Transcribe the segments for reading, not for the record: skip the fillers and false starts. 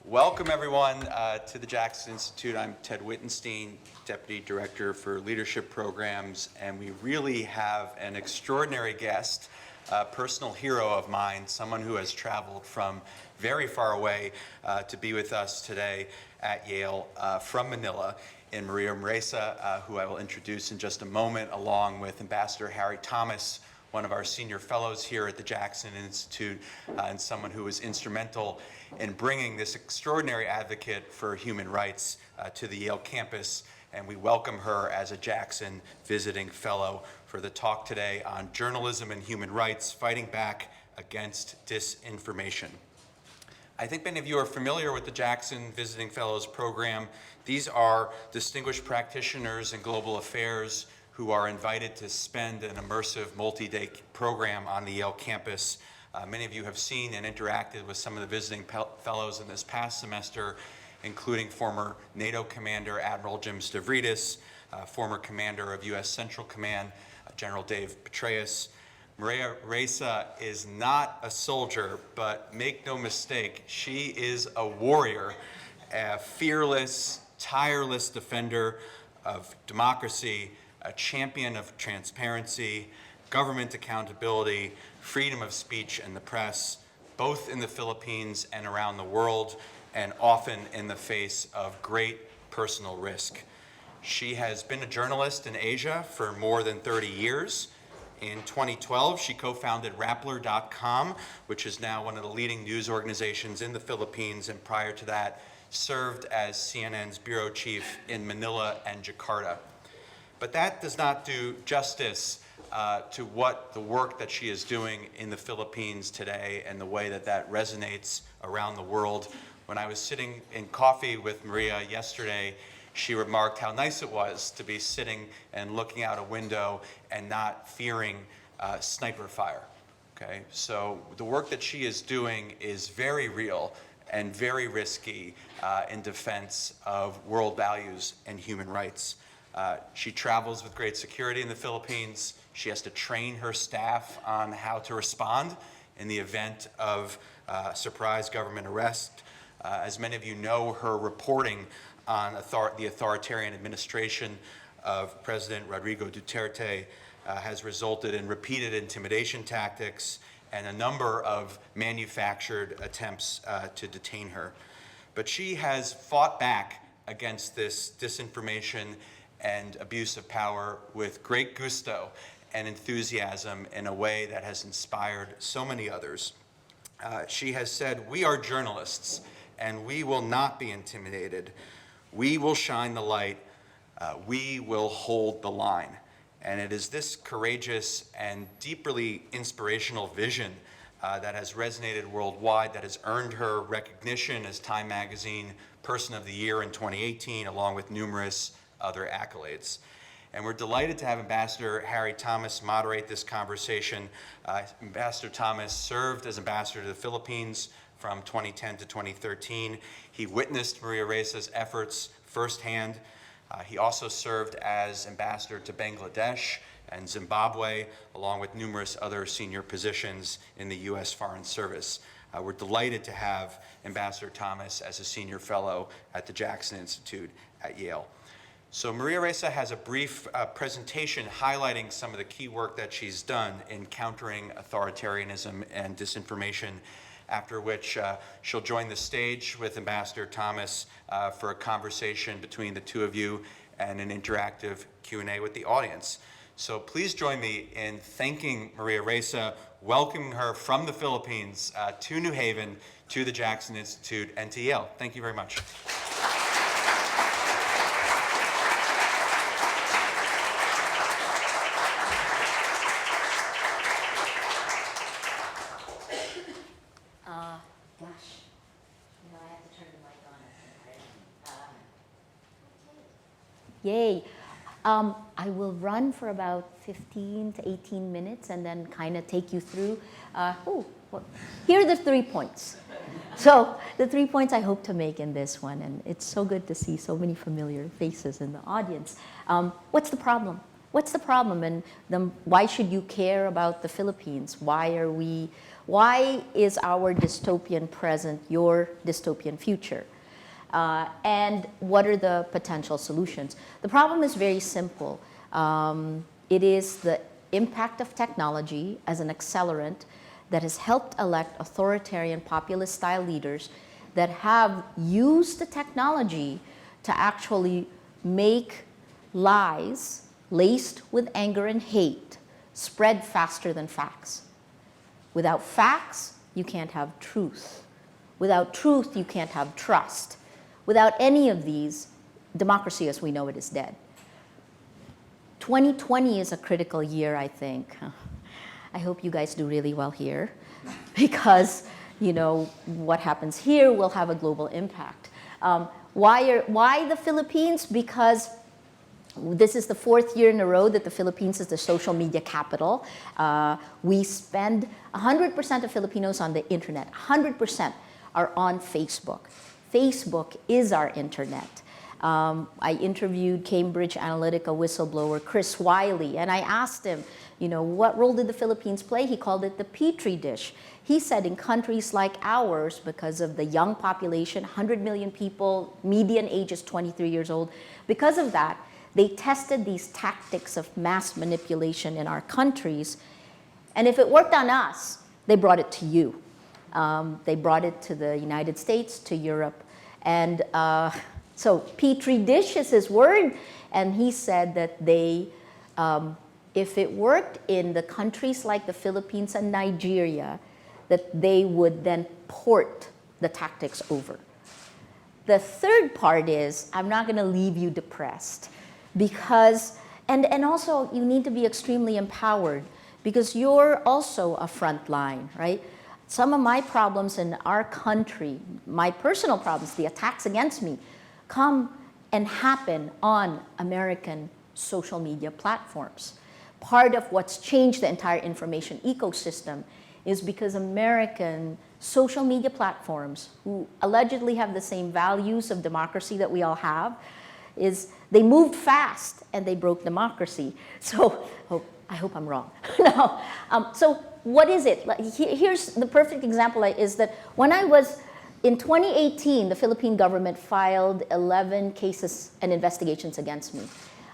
Welcome everyone to the Jackson Institute. I'm Ted Wittenstein, Deputy Director for Leadership Programs, and we really have an extraordinary guest, a personal hero of mine, someone who has traveled from very far away to be with us today at Yale from Manila, in Maria Ressa, who I will introduce in just a moment, along with Ambassador Harry Thomas, one of our senior fellows here at the Jackson Institute, and someone who was instrumental in bringing this extraordinary advocate for human rights to the Yale campus. And we welcome her as a Jackson visiting fellow for the talk today on journalism and human rights, fighting back against disinformation. I think many of you are familiar with the Jackson Visiting Fellows program. These are distinguished practitioners in global affairs who are invited to spend an immersive multi-day program on the Yale campus. Many of you have seen and interacted with some of the visiting fellows in this past semester, including former NATO commander Admiral Jim Stavridis, former commander of U.S. Central Command, General Dave Petraeus. Maria Ressa is not a soldier, but make no mistake, she is a warrior, a fearless, tireless defender of democracy, a champion of transparency, government accountability, freedom of speech and the press, both in the Philippines and around the world, and often in the face of great personal risk. She has been a journalist in Asia for more than 30 years. In 2012, she co-founded Rappler.com, which is now one of the leading news organizations in the Philippines, and prior to that, served as CNN's bureau chief in Manila and Jakarta. But that does not do justice to what the work that she is doing in the Philippines today and the way that that resonates around the world. When I was sitting in coffee with Maria yesterday, she remarked how nice it was to be sitting and looking out a window and not fearing sniper fire. Okay, so the work that she is doing is very real and very risky in defense of world values and human rights. She travels with great security in the Philippines. She has to train her staff on how to respond in the event of surprise government arrest. As many of you know, her reporting on the authoritarian administration of President Rodrigo Duterte has resulted in repeated intimidation tactics and a number of manufactured attempts to detain her. But she has fought back against this disinformation and abuse of power with great gusto and enthusiasm in a way that has inspired so many others. She has said, "We are journalists, and we will not be intimidated. We will shine the light. We will hold the line." And it is this courageous and deeply inspirational vision that has resonated worldwide, that has earned her recognition as Time Magazine Person of the Year in 2018, along with numerous other accolades. And we're delighted to have Ambassador Harry Thomas moderate this conversation. Ambassador Thomas served as ambassador to the Philippines from 2010 to 2013. He witnessed Maria Ressa's efforts firsthand. He also served as ambassador to Bangladesh and Zimbabwe, along with numerous other senior positions in the U.S. Foreign Service. We're delighted to have Ambassador Thomas as a senior fellow at the Jackson Institute at Yale. So Maria Ressa has a brief presentation highlighting some of the key work that she's done in countering authoritarianism and disinformation, after which she'll join the stage with Ambassador Thomas for a conversation between the two of you and an interactive Q&A with the audience. So please join me in thanking Maria Ressa, welcoming her from the Philippines to New Haven, to the Jackson Institute, and to Yale. Thank you very much. Yay. I will run for about 15 to 18 minutes and then kind of take you through. Here are the 3 points. So the 3 points I hope to make in this one, and it's so good to see so many familiar faces in the audience. What's the problem? What's the problem, and why should you care about the Philippines? Why are we Why is our dystopian present your dystopian future? And what are the potential solutions? The problem is very simple. It is the impact of technology as an accelerant that has helped elect authoritarian populist-style leaders that have used the technology to actually make lies laced with anger and hate spread faster than facts. Without facts, you can't have truth. Without truth, you can't have trust. Without any of these, democracy as we know it is dead. 2020 is a critical year, I think. I hope you guys do really well here, because what happens here will have a global impact. Why the Philippines? Because this is the 4th year in a row that the Philippines is the social media capital. We spend 100% of Filipinos on the internet. 100% are on Facebook. Facebook is our internet. I interviewed Cambridge Analytica whistleblower Chris Wiley, and I asked him, what role did the Philippines play? He called it the petri dish. He said in countries like ours, because of the young population, 100 million people, median age is 23 years old, because of that, they tested these tactics of mass manipulation in our countries, and if it worked on us, they brought it to you. They brought it to the United States, to Europe, and so petri dish is his word, and he said that if it worked in the countries like the Philippines and Nigeria, that they would then port the tactics over. The third part is, I'm not going to leave you depressed, because, and also you need to be extremely empowered, because you're also a front line, right? Some of my problems in our country, my personal problems, the attacks against me, come and happen on American social media platforms. Part of what's changed the entire information ecosystem is because American social media platforms, who allegedly have the same values of democracy that we all have, they moved fast and they broke democracy. So, I hope I'm wrong. No. So what is it? Here's the perfect example is that when I was in 2018, the Philippine government filed 11 cases and investigations against me.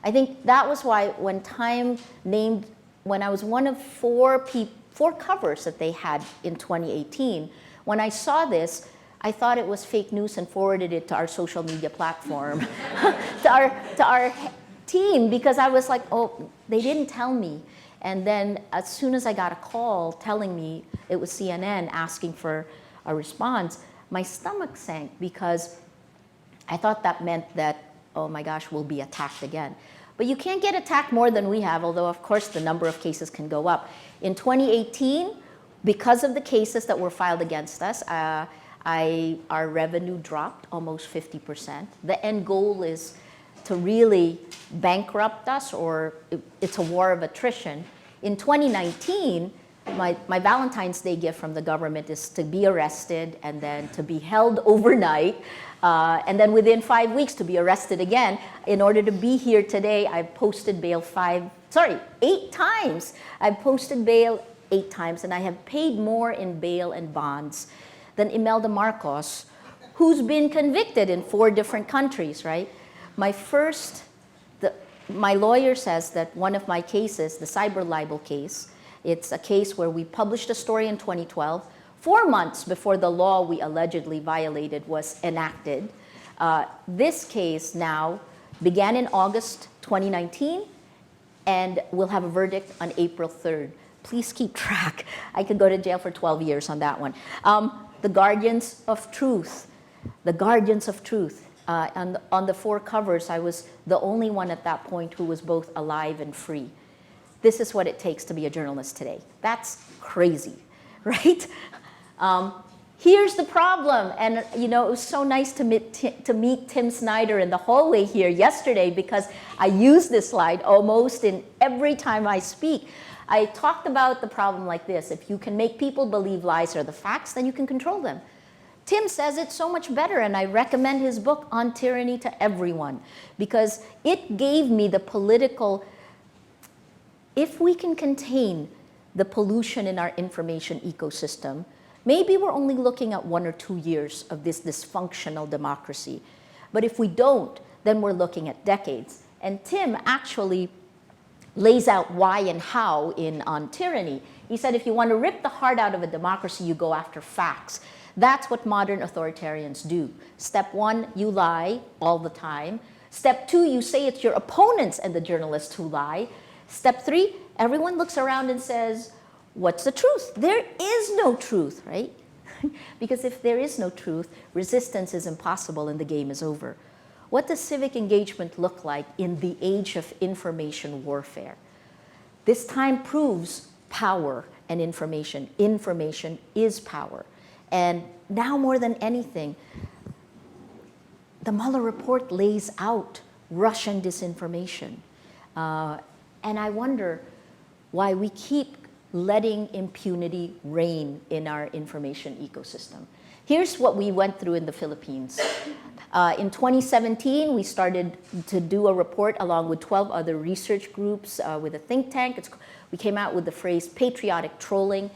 I think that was why when Time named, when I was one of four covers that they had in 2018, when I saw this, I thought it was fake news and forwarded it to our social media platform, to our team, because I was like, oh, they didn't tell me. And then as soon as I got a call telling me it was CNN asking for a response, my stomach sank, because I thought that meant that, oh my gosh, we'll be attacked again. But you can't get attacked more than we have, although of course the number of cases can go up. In 2018, because of the cases that were filed against us, our revenue dropped almost 50%. The end goal is to really bankrupt us, or it's a war of attrition. In 2019, my Valentine's Day gift from the government is to be arrested and then to be held overnight, and then within 5 weeks to be arrested again. In order to be here today, I've posted bail 8 times. I've posted bail 8 times, and I have paid more in bail and bonds than Imelda Marcos, who's been convicted in 4 different countries, right? My lawyer says that one of my cases, the cyber libel case, it's a case where we published a story in 2012, 4 months before the law we allegedly violated was enacted. This case now began in August 2019, and we'll have a verdict on April 3rd. Please keep track. I could go to jail for 12 years on that one. The Guardians of Truth. The Guardians of Truth. On the 4 covers, I was the only one at that point who was both alive and free. This is what it takes to be a journalist today. That's crazy, right? Here's the problem, and it was so nice to meet Tim Snyder in the hallway here yesterday, because I use this slide almost in every time I speak. I talked about the problem like this: if you can make people believe lies are the facts, then you can control them. Tim says it so much better, and I recommend his book On Tyranny to everyone, because it gave me the political, if we can contain the pollution in our information ecosystem, maybe we're only looking at 1 or 2 years of this dysfunctional democracy. But if we don't, then we're looking at decades. And Tim actually lays out why and how on tyranny. He said, if you want to rip the heart out of a democracy, you go after facts. That's what modern authoritarians do. Step 1, you lie all the time. Step 2, you say it's your opponents and the journalists who lie. Step 3, everyone looks around and says, what's the truth? There is no truth, right? Because if there is no truth, resistance is impossible and the game is over. What does civic engagement look like in the age of information warfare? This time proves power and information. Information is power. And now more than anything, the Mueller report lays out Russian disinformation. And I wonder why we keep letting impunity reign in our information ecosystem. Here's what we went through in the Philippines. In 2017, we started to do a report along with 12 other research groups with a think tank. We came out with the phrase patriotic trolling,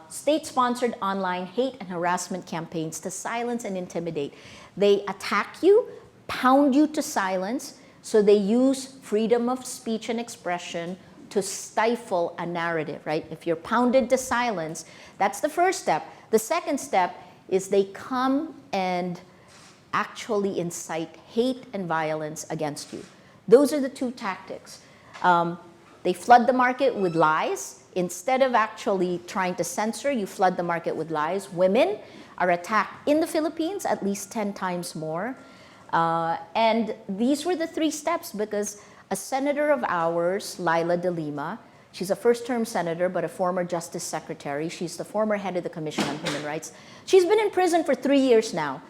state-sponsored online hate and harassment campaigns to silence and intimidate. They attack you, pound you to silence, so they use freedom of speech and expression to stifle a narrative, right? If you're pounded to silence, that's the first step. The second step is they come and actually incite hate and violence against you. Those are the two tactics. They flood the market with lies. Instead of actually trying to censor, you flood the market with lies. Women are attacked in the Philippines at least 10 times more. And these were the 3 steps because a senator of ours, Laila de Lima, she's a first-term senator but a former justice secretary. She's the former head of the Commission on Human Rights. She's been in prison for 3 years now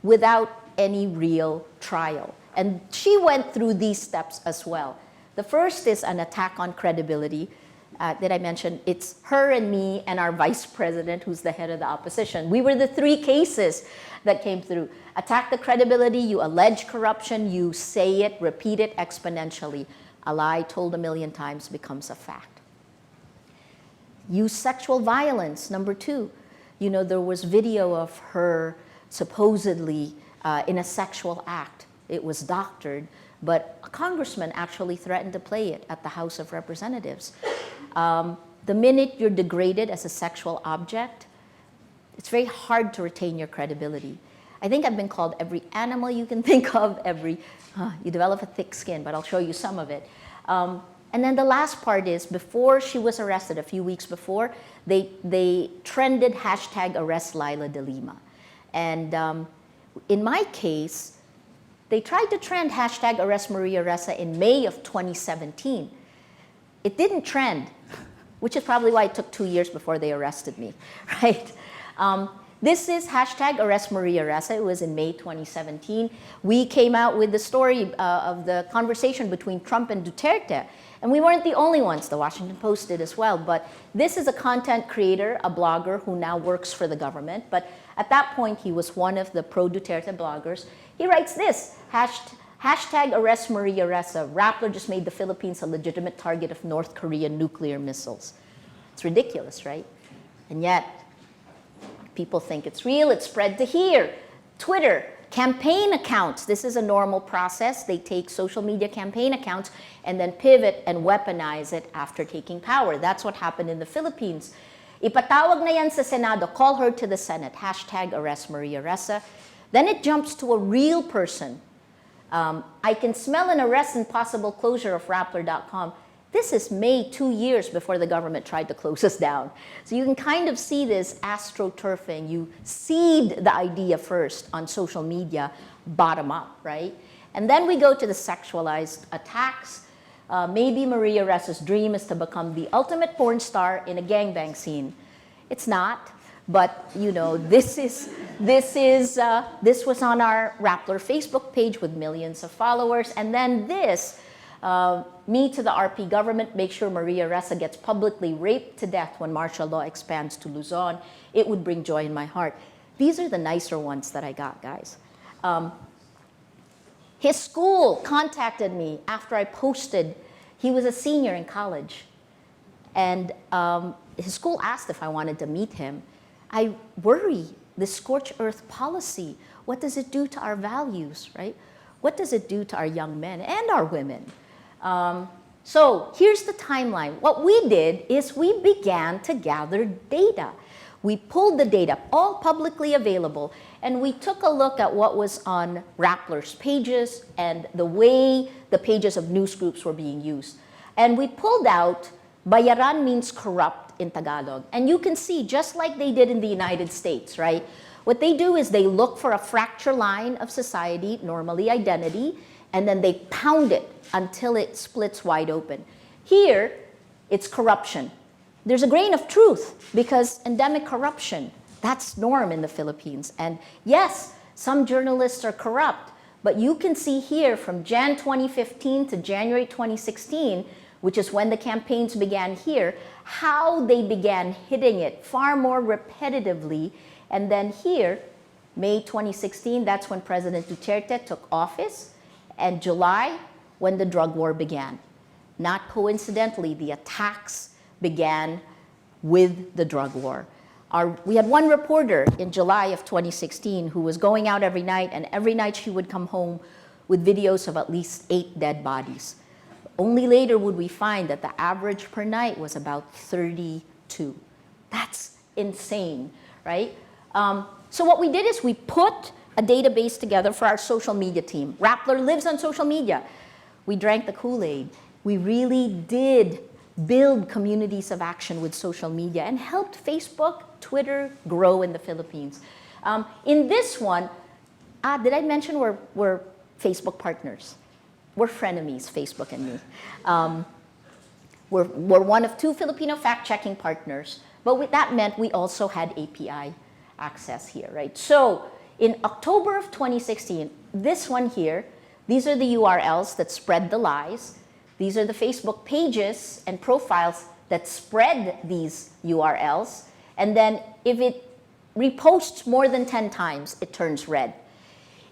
without any real trial. And she went through these steps as well. The first is an attack on credibility. Did I mention it's her and me and our vice president, who's the head of the opposition. We were the 3 cases that came through. Attack the credibility, you allege corruption, you say it, repeat it exponentially. A lie told 1,000,000 times becomes a fact. Use sexual violence, number 2. You know, there was video of her supposedly in a sexual act. It was doctored, but a congressman actually threatened to play it at the House of Representatives. The minute you're degraded as a sexual object, it's very hard to retain your credibility. I think I've been called every animal you can think of, you develop a thick skin, but I'll show you some of it. And then the last part is, before she was arrested, a few weeks before, they trended hashtag arrest Laila de Lima. And in my case, they tried to trend hashtag arrest Maria Ressa in May of 2017. It didn't trend, which is probably why it took 2 years before they arrested me, right? This is hashtag arrest Maria Ressa. It was in May 2017. We came out with the story of the conversation between Trump and Duterte. And we weren't the only ones. The Washington Post did as well. But this is a content creator, a blogger who now works for the government. But at that point, he was one of the pro-Duterte bloggers. He writes this, hashtag arrest Maria Ressa. Rappler just made the Philippines a legitimate target of North Korean nuclear missiles. It's ridiculous, right? And yet, people think it's real. It's spread to here. Twitter, campaign accounts. This is a normal process. They take social media campaign accounts and then pivot and weaponize it after taking power. That's what happened in the Philippines. Ipatawag na yan sa Senado. Call her to the Senate. Hashtag arrest Maria Ressa. Then it jumps to a real person. I can smell an arrest and possible closure of Rappler.com. This is May, 2 years before the government tried to close us down. So you can kind of see this astroturfing. You seed the idea first on social media, bottom up, right? And then we go to the sexualized attacks. Maybe Maria Ressa's dream is to become the ultimate porn star in a gangbang scene. It's not, but you know, this was on our Rappler Facebook page with millions of followers, and then this. Me to the RP government, make sure Maria Ressa gets publicly raped to death when martial law expands to Luzon. It would bring joy in my heart. These are the nicer ones that I got, guys. His school contacted me after I posted. He was a senior in college. And his school asked if I wanted to meet him. I worry, the scorched earth policy, what does it do to our values, right? What does it do to our young men and our women? So here's the timeline. What we did is we began to gather data. We pulled the data, all publicly available, and we took a look at what was on Rappler's pages and the way the pages of news groups were being used. And we pulled out, bayaran means corrupt in Tagalog. And you can see, just like they did in the United States, right? What they do is they look for a fracture line of society, normally identity, and then they pound it until it splits wide open. Here, it's corruption. There's a grain of truth because endemic corruption, that's norm in the Philippines. And yes, some journalists are corrupt, but you can see here from Jan 2015 to January 2016, which is when the campaigns began here, how they began hitting it far more repetitively. And then here, May 2016, that's when President Duterte took office, and July, when the drug war began. Not coincidentally, the attacks began with the drug war. We had one reporter in July of 2016 who was going out every night, and every night she would come home with videos of at least 8 dead bodies. Only later would we find that the average per night was about 32. That's insane, right? So what we did is we put a database together for our social media team. Rattler lives on social media. We drank the Kool-Aid. We really did build communities of action with social media and helped Facebook, Twitter grow in the Philippines. In this one, did I mention we're Facebook partners? We're frenemies, Facebook and me. We're one of 2 Filipino fact-checking partners, but that meant we also had API access here, right? So in October of 2016, this one here, these are the URLs that spread the lies. These are the Facebook pages and profiles that spread these URLs. And then if it reposts more than 10 times, it turns red.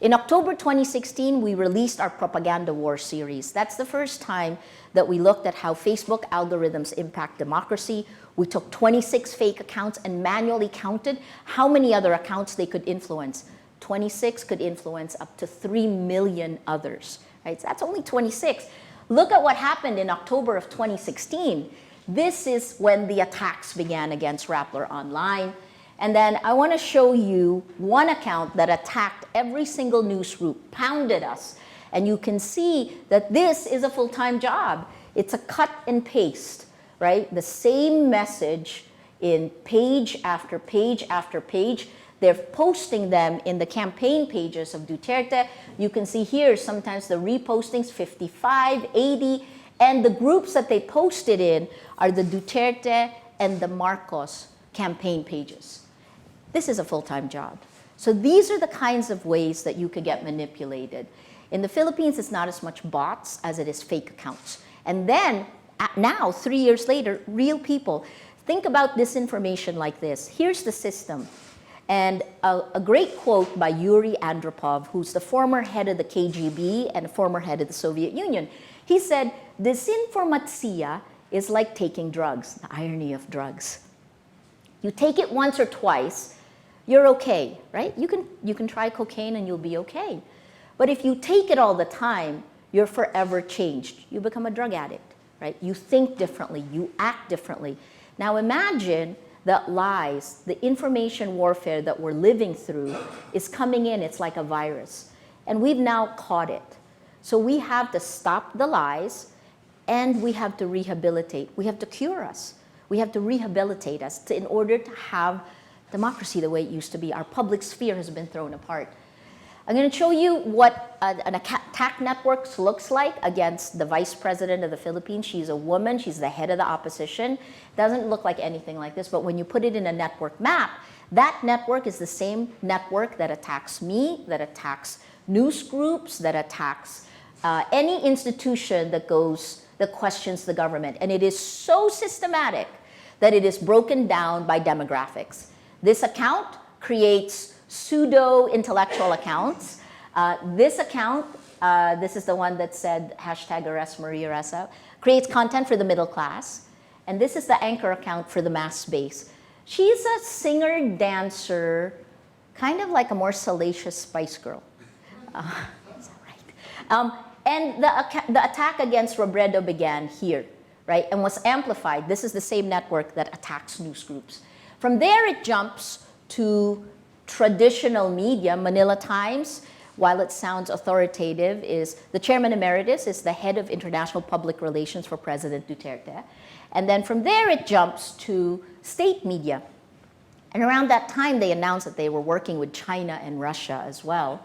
In October 2016, we released our Propaganda War series. That's the first time that we looked at how Facebook algorithms impact democracy. We took 26 fake accounts and manually counted how many other accounts they could influence. 26 could influence up to 3 million others, right? So that's only 26. Look at what happened in October of 2016. This is when the attacks began against Rappler online. And then I want to show you one account that attacked every single news group, pounded us. And you can see that this is a full-time job. It's a cut and paste, right? The same message in page after page after page. They're posting them in the campaign pages of Duterte. You can see here sometimes the repostings, 55, 80, and the groups that they posted in are the Duterte and the Marcos campaign pages. This is a full-time job. So these are the kinds of ways that you could get manipulated. In the Philippines, it's not as much bots as it is fake accounts. And then, now, 3 years later, real people. Think about disinformation like this. Here's the system. And a great quote by Yuri Andropov, who's the former head of the KGB and former head of the Soviet Union. He said, disinformatia is like taking drugs, the irony of drugs. You take it once or twice, you're okay, right? You can try cocaine and you'll be okay. But if you take it all the time, you're forever changed. You become a drug addict, right? You think differently, you act differently. Now imagine that lies, the information warfare that we're living through is coming in, it's like a virus. And we've now caught it. So we have to stop the lies and we have to rehabilitate. We have to cure us. We have to rehabilitate us in order to have democracy the way it used to be. Our public sphere has been thrown apart. I'm going to show you what an attack network looks like against the vice president of the Philippines. She's a woman. She's the head of the opposition. Doesn't look like anything like this, but when you put it in a network map, that network is the same network that attacks me, that attacks news groups, that attacks any institution that questions the government. And it is so systematic that it is broken down by demographics. This account creates pseudo-intellectual accounts. This account, this is the one that said #arrest Maria Ressa, creates content for the middle class. And this is the anchor account for the mass base. She's a singer-dancer, kind of like a more salacious Spice Girl. Is that right? And the attack against Robredo began here, right? And was amplified. This is the same network that attacks news groups. From there, it jumps to traditional media. Manila Times, while it sounds authoritative, is the chairman emeritus, is the head of international public relations for President Duterte. And then from there, it jumps to state media. And around that time, they announced that they were working with China and Russia as well.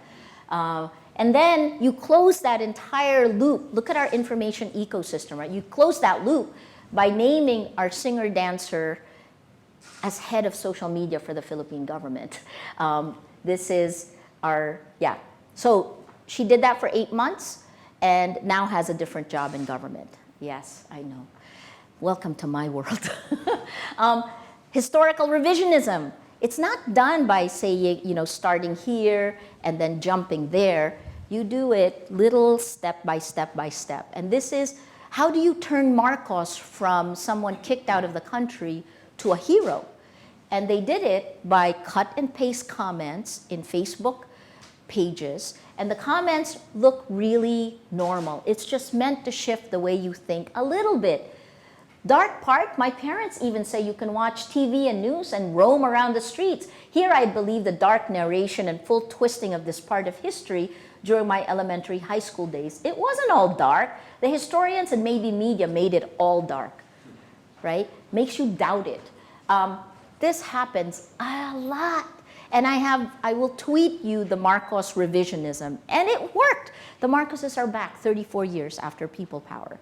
And then you close that entire loop. Look at our information ecosystem, right? You close that loop by naming our singer-dancer as head of social media for the Philippine government. This is our, yeah. So she did that for 8 months and now has a different job in government. Yes, I know. Welcome to my world. Historical revisionism. It's not done by, say, you know, starting here and then jumping there. You do it little step by step by step. And this is, how do you turn Marcos from someone kicked out of the country to a hero? And they did it by cut and paste comments in Facebook pages. And the comments look really normal. It's just meant to shift the way you think a little bit. Dark part, my parents even say you can watch TV and news and roam around the streets. Here I believe the dark narration and full twisting of this part of history during my elementary high school days. It wasn't all dark. The historians and maybe media made it all dark, right? Makes you doubt it. This happens a lot. And I will tweet you the Marcos revisionism. And it worked. The Marcoses are back 34 years after People Power.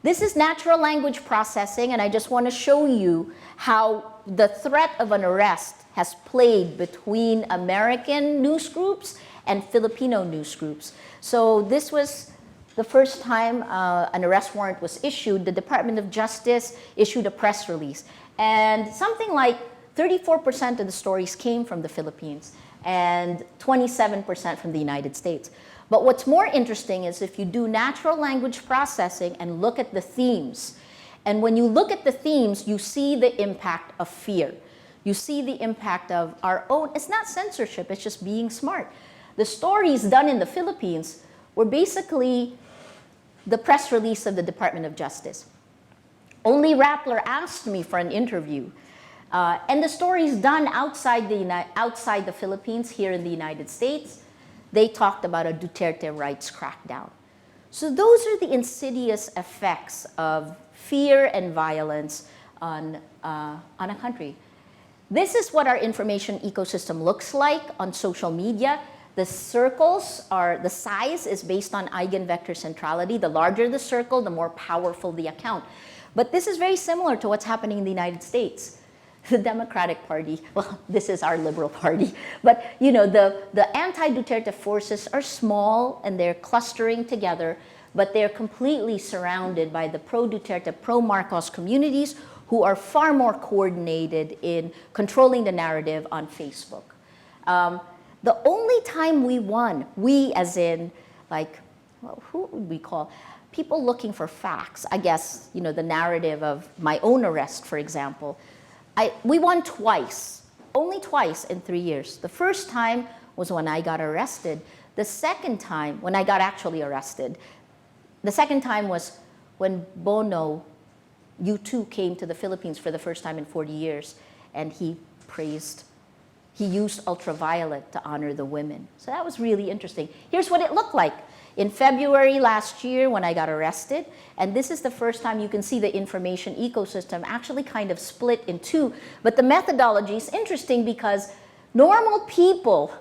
This is natural language processing, and I just want to show you how the threat of an arrest has played between American news groups and Filipino news groups. So this was the first time an arrest warrant was issued. The Department of Justice issued a press release. And something like 34% of the stories came from the Philippines and 27% from the United States. But what's more interesting is if you do natural language processing and look at the themes, and when you look at the themes, you see the impact of fear. You see the impact of our own, it's not censorship, it's just being smart. The stories done in the Philippines were basically the press release of the Department of Justice. Only Rattler asked me for an interview. And the stories done outside the Philippines, here in the United States, they talked about a Duterte rights crackdown. So those are the insidious effects of fear and violence on a country. This is what our information ecosystem looks like on social media. The circles are, the size is based on eigenvector centrality. The larger the circle, the more powerful the account. But this is very similar to what's happening in the United States. The Democratic Party, well, this is our liberal party, but you know, the anti-Duterte forces are small and they're clustering together, but they're completely surrounded by the pro-Duterte, pro-Marcos communities who are far more coordinated in controlling the narrative on Facebook. The only time we won, we as in, like, well, who would we call? People looking for facts, I guess, you know, the narrative of my own arrest, for example. We won twice, only twice in 3 years. The first time was when I got arrested. The second time, when I got actually arrested, the second time was when Bono, U2, came to the Philippines for the first time in 40 years, and he used ultraviolet to honor the women. So that was really interesting. Here's what it looked like. In February last year when I got arrested, and this is the first time you can see the information ecosystem actually kind of split in two. But the methodology is interesting because normal people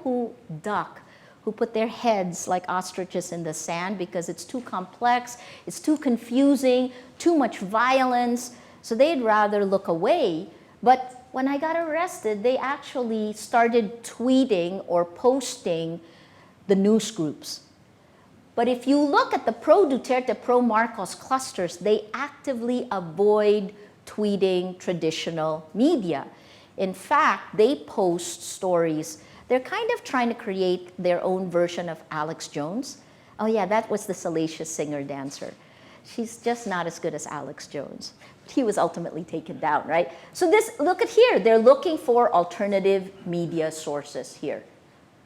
who duck, who put their heads like ostriches in the sand because it's too complex, it's too confusing, too much violence, so they'd rather look away. But when I got arrested, they actually started tweeting or posting the news groups. But if you look at the pro-Duterte, pro-Marcos clusters, they actively avoid tweeting traditional media. In fact, they post stories. They're kind of trying to create their own version of Alex Jones. Oh yeah, that was the salacious singer-dancer. She's just not as good as Alex Jones. He was ultimately taken down, right? So this, look at here, they're looking for alternative media sources here,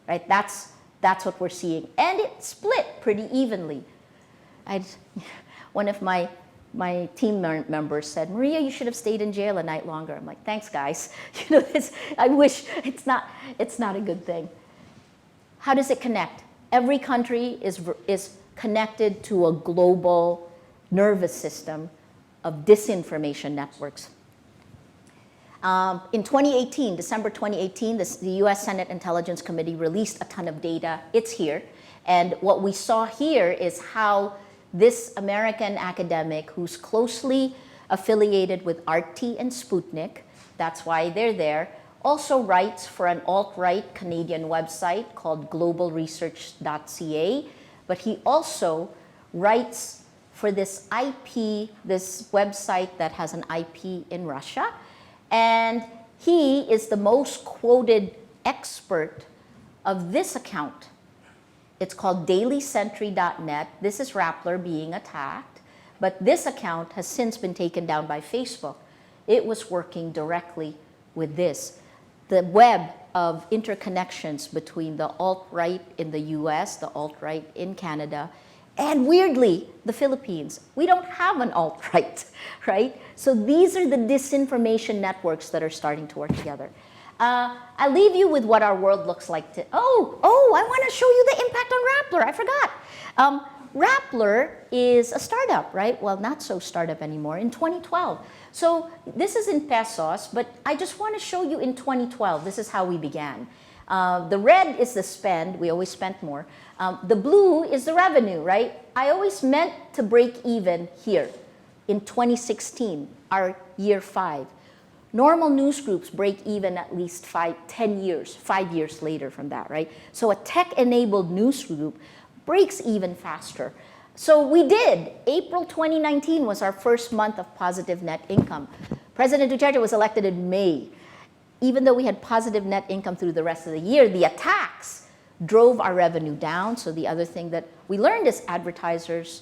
right? That's what we're seeing. And it split pretty evenly. One of my team members said, Maria, you should have stayed in jail a night longer. I'm like, thanks, guys. You know, I wish it's not a good thing. How does it connect? Every country is connected to a global nervous system of disinformation networks. In 2018, December 2018, the US Senate Intelligence Committee released a ton of data. It's here. And what we saw here is how this American academic, who's closely affiliated with RT and Sputnik, that's why they're there, also writes for an alt-right Canadian website called globalresearch.ca, but he also writes for this website that has an IP in Russia, and he is the most quoted expert of this account. It's called dailysentry.net. This is Rappler being attacked, but this account has since been taken down by Facebook. It was working directly with this. The web of interconnections between the alt-right in the US, the alt-right in Canada, and weirdly, the Philippines. We don't have an alt-right, right? So these are the disinformation networks that are starting to work together. I'll leave you with what our world looks like. I want to show you the impact on Rappler. I forgot. Rappler is a startup, right? Well, not so startup anymore, in 2012. So this is in pesos, but I just want to show you in 2012. This is how we began. The red is the spend. We always spent more. The blue is the revenue, right? I always meant to break even here in 2016, our year 5. Normal news groups break even at least 5 years later from that, right? So a tech-enabled news group breaks even faster. So we did. April 2019 was our first month of positive net income. President Duterte was elected in May. Even though we had positive net income through the rest of the year, the attacks drove our revenue down. So the other thing that we learned is advertisers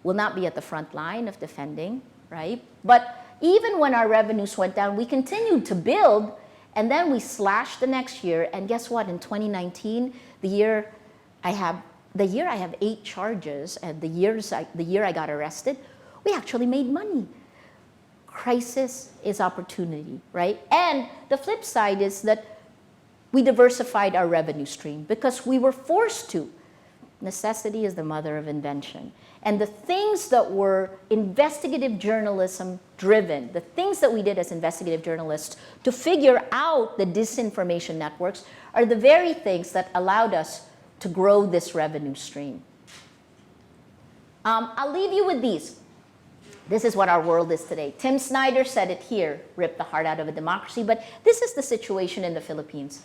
will not be at the front line of defending, right? But even when our revenues went down, we continued to build, and then we slashed the next year. And guess what? In 2019, the year I have 8 charges, and the year I got arrested, we actually made money. Crisis is opportunity, right? And the flip side is that we diversified our revenue stream because we were forced to. Necessity is the mother of invention. And the things that were investigative journalism driven, the things that we did as investigative journalists to figure out the disinformation networks are the very things that allowed us to grow this revenue stream. I'll leave you with these. This is what our world is today. Tim Snyder said it here, rip the heart out of a democracy, but this is the situation in the Philippines.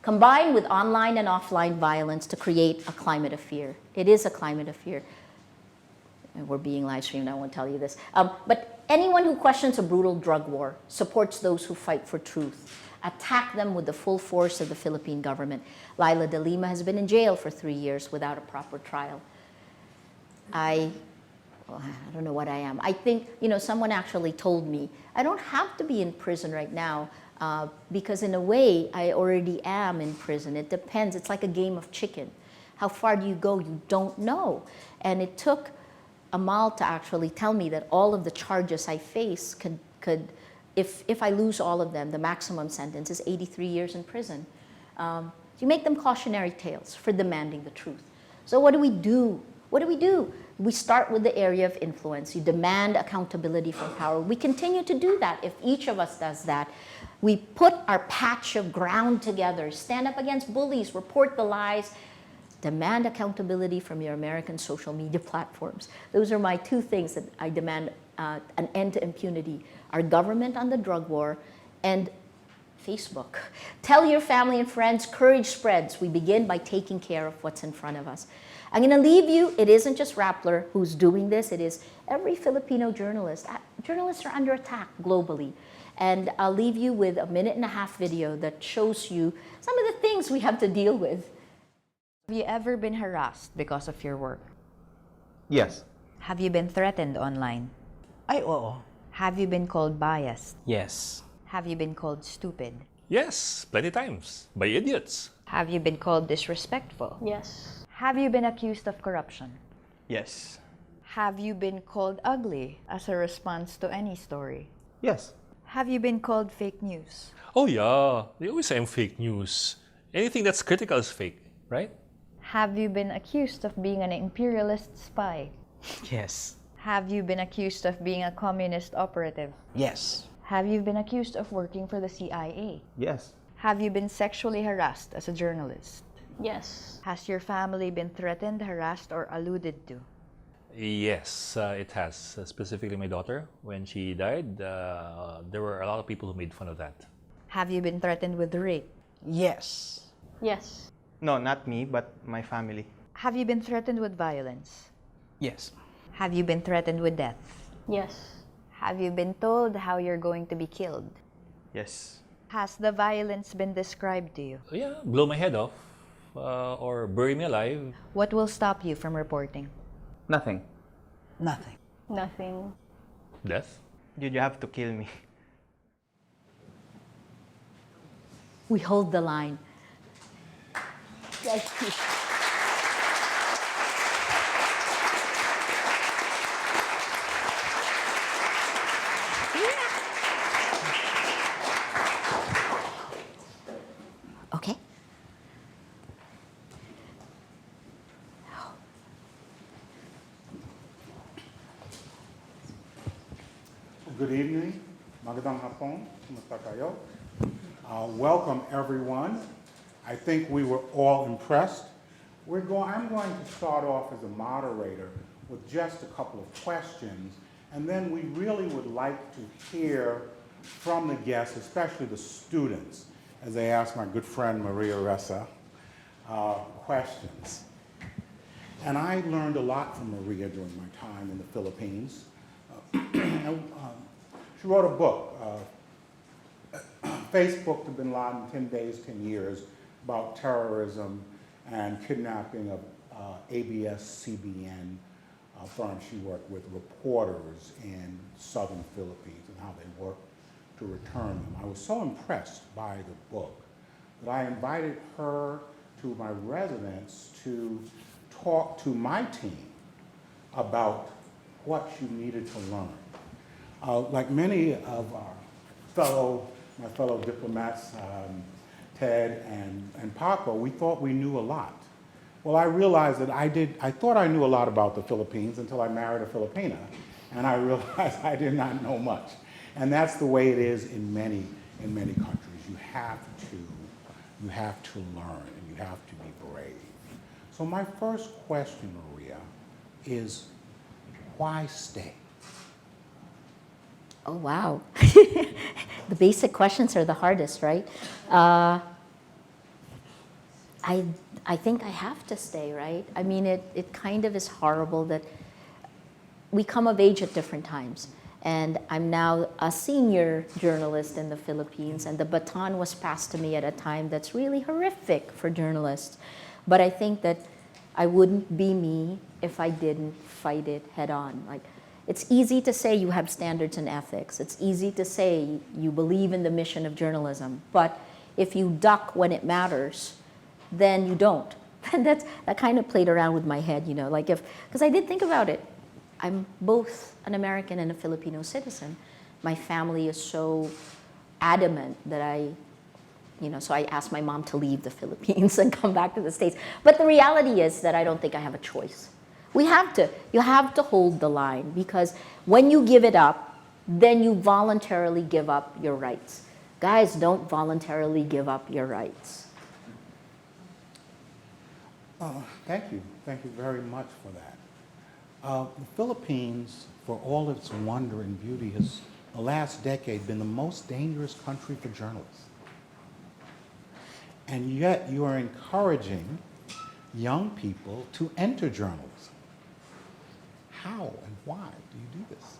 Combined with online and offline violence to create a climate of fear. It is a climate of fear. We're being live streamed, I won't tell you this. But anyone who questions a brutal drug war, supports those who fight for truth, attack them with the full force of the Philippine government. Laila de Lima has been in jail for 3 years without a proper trial. I don't know what I am. I think, someone actually told me, I don't have to be in prison right now because in a way, I already am in prison. It depends. It's like a game of chicken. How far do you go? You don't know. And it took Amal to actually tell me that all of the charges I face could if I lose all of them, the maximum sentence is 83 years in prison. You make them cautionary tales for demanding the truth. So what do we do? What do we do? We start with the area of influence. You demand accountability from power. We continue to do that. If each of us does that, we put our patch of ground together, stand up against bullies, report the lies, demand accountability from your American social media platforms. Those are my 2 things that I demand an end to impunity. Our government on the drug war and Facebook. Tell your family and friends, courage spreads. We begin by taking care of what's in front of us. I'm going to leave you, it isn't just Rappler who's doing this, it is every Filipino journalist. Journalists are under attack globally. And I'll leave you with a 1.5-minute video that shows you some of the things we have to deal with. Have you ever been harassed because of your work? Yes. Have you been threatened online? Ay, oo. Have you been called biased? Yes. Have you been called stupid? Yes, plenty times. By idiots. Have you been called disrespectful? Yes. Have you been accused of corruption? Yes. Have you been called ugly as a response to any story? Yes. Have you been called fake news? Oh yeah, they always say I'm fake news. Anything that's critical is fake, right? Have you been accused of being an imperialist spy? Yes. Have you been accused of being a communist operative? Yes. Have you been accused of working for the CIA? Yes. Have you been sexually harassed as a journalist? Yes. Has your family been threatened, harassed, or alluded to? Yes, it has. Specifically my daughter, when she died, there were a lot of people who made fun of that. Have you been threatened with rape? Yes. Yes. No, not me, but my family. Have you been threatened with violence? Yes. Have you been threatened with death? Yes. Have you been told how you're going to be killed? Yes. Has the violence been described to you? Yeah, blow my head off or bury me alive. What will stop you from reporting? Nothing. Nothing. Nothing. Death. Did you have to kill me? We hold the line. Thank you. Okay. Good evening. Magandang hapon. Kumusta kayo? Welcome, everyone. I think we were all impressed. I'm going to start off as a moderator with just a couple of questions, and then we really would like to hear from the guests, especially the students, as they ask my good friend Maria Ressa questions. And I learned a lot from Maria during my time in the Philippines. She wrote a book, Facebook to Bin Laden, 10 Days, 10 Years, about terrorism and kidnapping of ABS-CBN firm. She worked with reporters in southern Philippines and how they worked to return them. I was so impressed by the book that I invited her to my residence to talk to my team about what she needed to learn. Like many of my fellow diplomats, Ted and Paco, we thought we knew a lot. Well, I realized that I thought I knew a lot about the Philippines until I married a Filipina, and I realized I did not know much. And that's the way it is in many countries. You have to learn, and you have to be brave. So my first question, Maria, is why stay? Oh, wow. The basic questions are the hardest, right? I think I have to stay, right? I mean, it kind of is horrible that we come of age at different times. And I'm now a senior journalist in the Philippines, and the baton was passed to me at a time that's really horrific for journalists. But I think that I wouldn't be me if I didn't fight it head on. Like, it's easy to say you have standards and ethics. It's easy to say you believe in the mission of journalism. But if you duck when it matters, then you don't. And that kind of played around with my head, like because I did think about it. I'm both an American and a Filipino citizen. My family is so adamant that so I asked my mom to leave the Philippines and come back to the States. But the reality is that I don't think I have a choice. You have to hold the line, because when you give it up, then you voluntarily give up your rights. Guys, don't voluntarily give up your rights. Thank you very much for that. The Philippines, for all its wonder and beauty, has, the last decade, been the most dangerous country for journalists. And yet you are encouraging young people to enter journalism. How and why do you do this?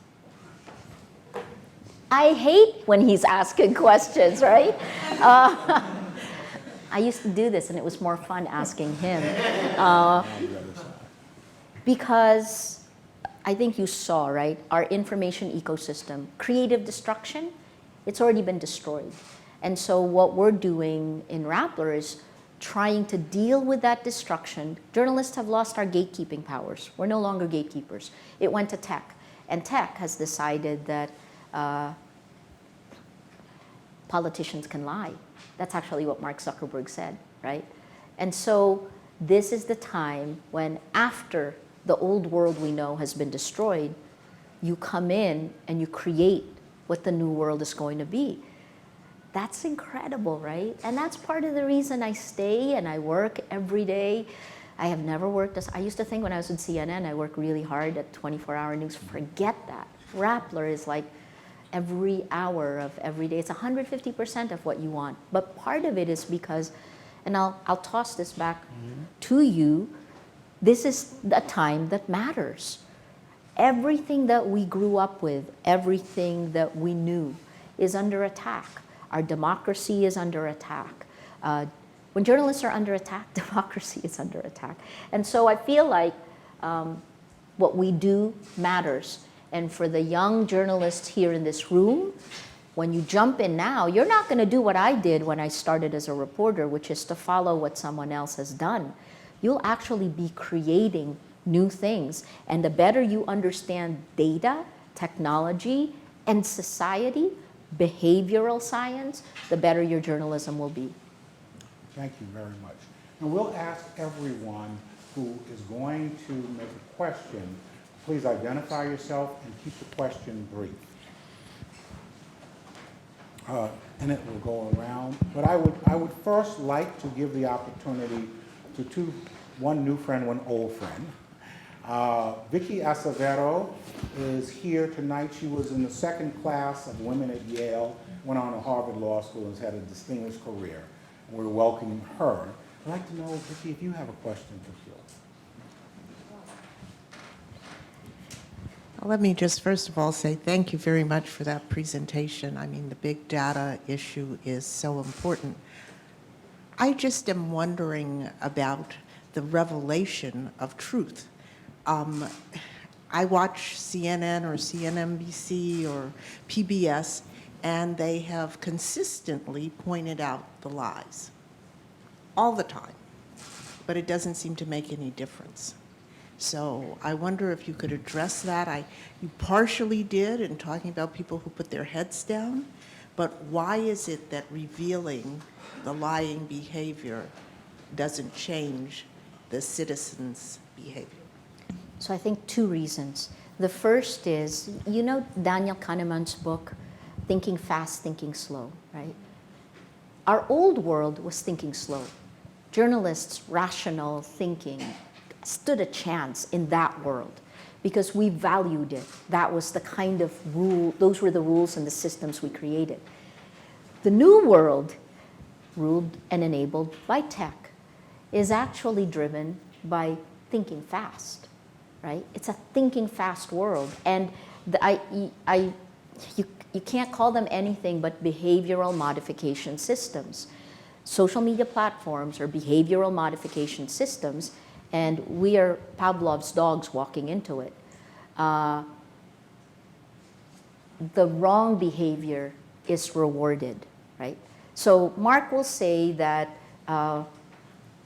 I hate when he's asking questions, right? I used to do this, and it was more fun asking him. Because I think you saw, right, our information ecosystem, creative destruction, it's already been destroyed. And so what we're doing in Rappler is trying to deal with that destruction. Journalists have lost our gatekeeping powers. We're no longer gatekeepers. It went to tech. And tech has decided that politicians can lie. That's actually what Mark Zuckerberg said, right? And so this is the time when, after the old world we know has been destroyed, you come in and you create what the new world is going to be. That's incredible, right? And that's part of the reason I stay and I work every day. I have never worked as, I used to think when I was in CNN, I work really hard at 24-hour news. Forget that. Rappler is like every hour of every day. It's 150% of what you want. But part of it is because, and I'll toss this back to you, this is a time that matters. Everything that we grew up with, everything that we knew is under attack. Our democracy is under attack. When journalists are under attack, democracy is under attack. And so I feel like what we do matters. And for the young journalists here in this room, when you jump in now, you're not going to do what I did when I started as a reporter, which is to follow what someone else has done. You'll actually be creating new things. And the better you understand data, technology, and society, behavioral science, the better your journalism will be. Thank you very much. And we'll ask everyone who is going to make a question, please identify yourself and keep the question brief. And it will go around. But I would first like to give the opportunity to one new friend, one old friend. Vicky Acevedo is here tonight. She was in the second class of women at Yale, went on to Harvard Law School and has had a distinguished career. And we're welcoming her. I'd like to know, Vicky, if you have a question for Phil. Let me just first of all say thank you very much for that presentation. I mean, the big data issue is so important. I just am wondering about the revelation of truth. I watch CNN or CNNBC or PBS, and they have consistently pointed out the lies all the time, but it doesn't seem to make any difference. So I wonder if you could address that. You partially did in talking about people who put their heads down, but why is it that revealing the lying behavior doesn't change the citizens' behavior? So I think two reasons. The first is, you know Daniel Kahneman's book, Thinking Fast, Thinking Slow, right? Our old world was thinking slow. Journalists, rational thinking, stood a chance in that world because we valued it. That was the kind of rule, those were the rules and the systems we created. The new world, ruled and enabled by tech, is actually driven by thinking fast, right? It's a thinking fast world. And you can't call them anything but behavioral modification systems. Social media platforms are behavioral modification systems, and we are Pavlov's dogs walking into it. The wrong behavior is rewarded, right? So Mark will say that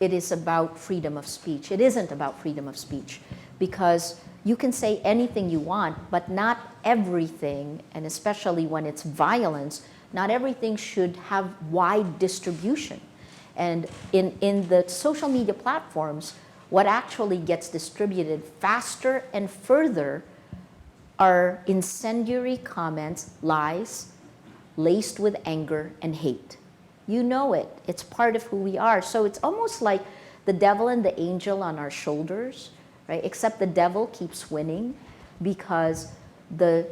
it is about freedom of speech. It isn't about freedom of speech because you can say anything you want, but not everything, and especially when it's violence, not everything should have wide distribution. And in the social media platforms, what actually gets distributed faster and further are incendiary comments, lies, laced with anger and hate. You know it. It's part of who we are. So it's almost like the devil and the angel on our shoulders, right? Except the devil keeps winning because the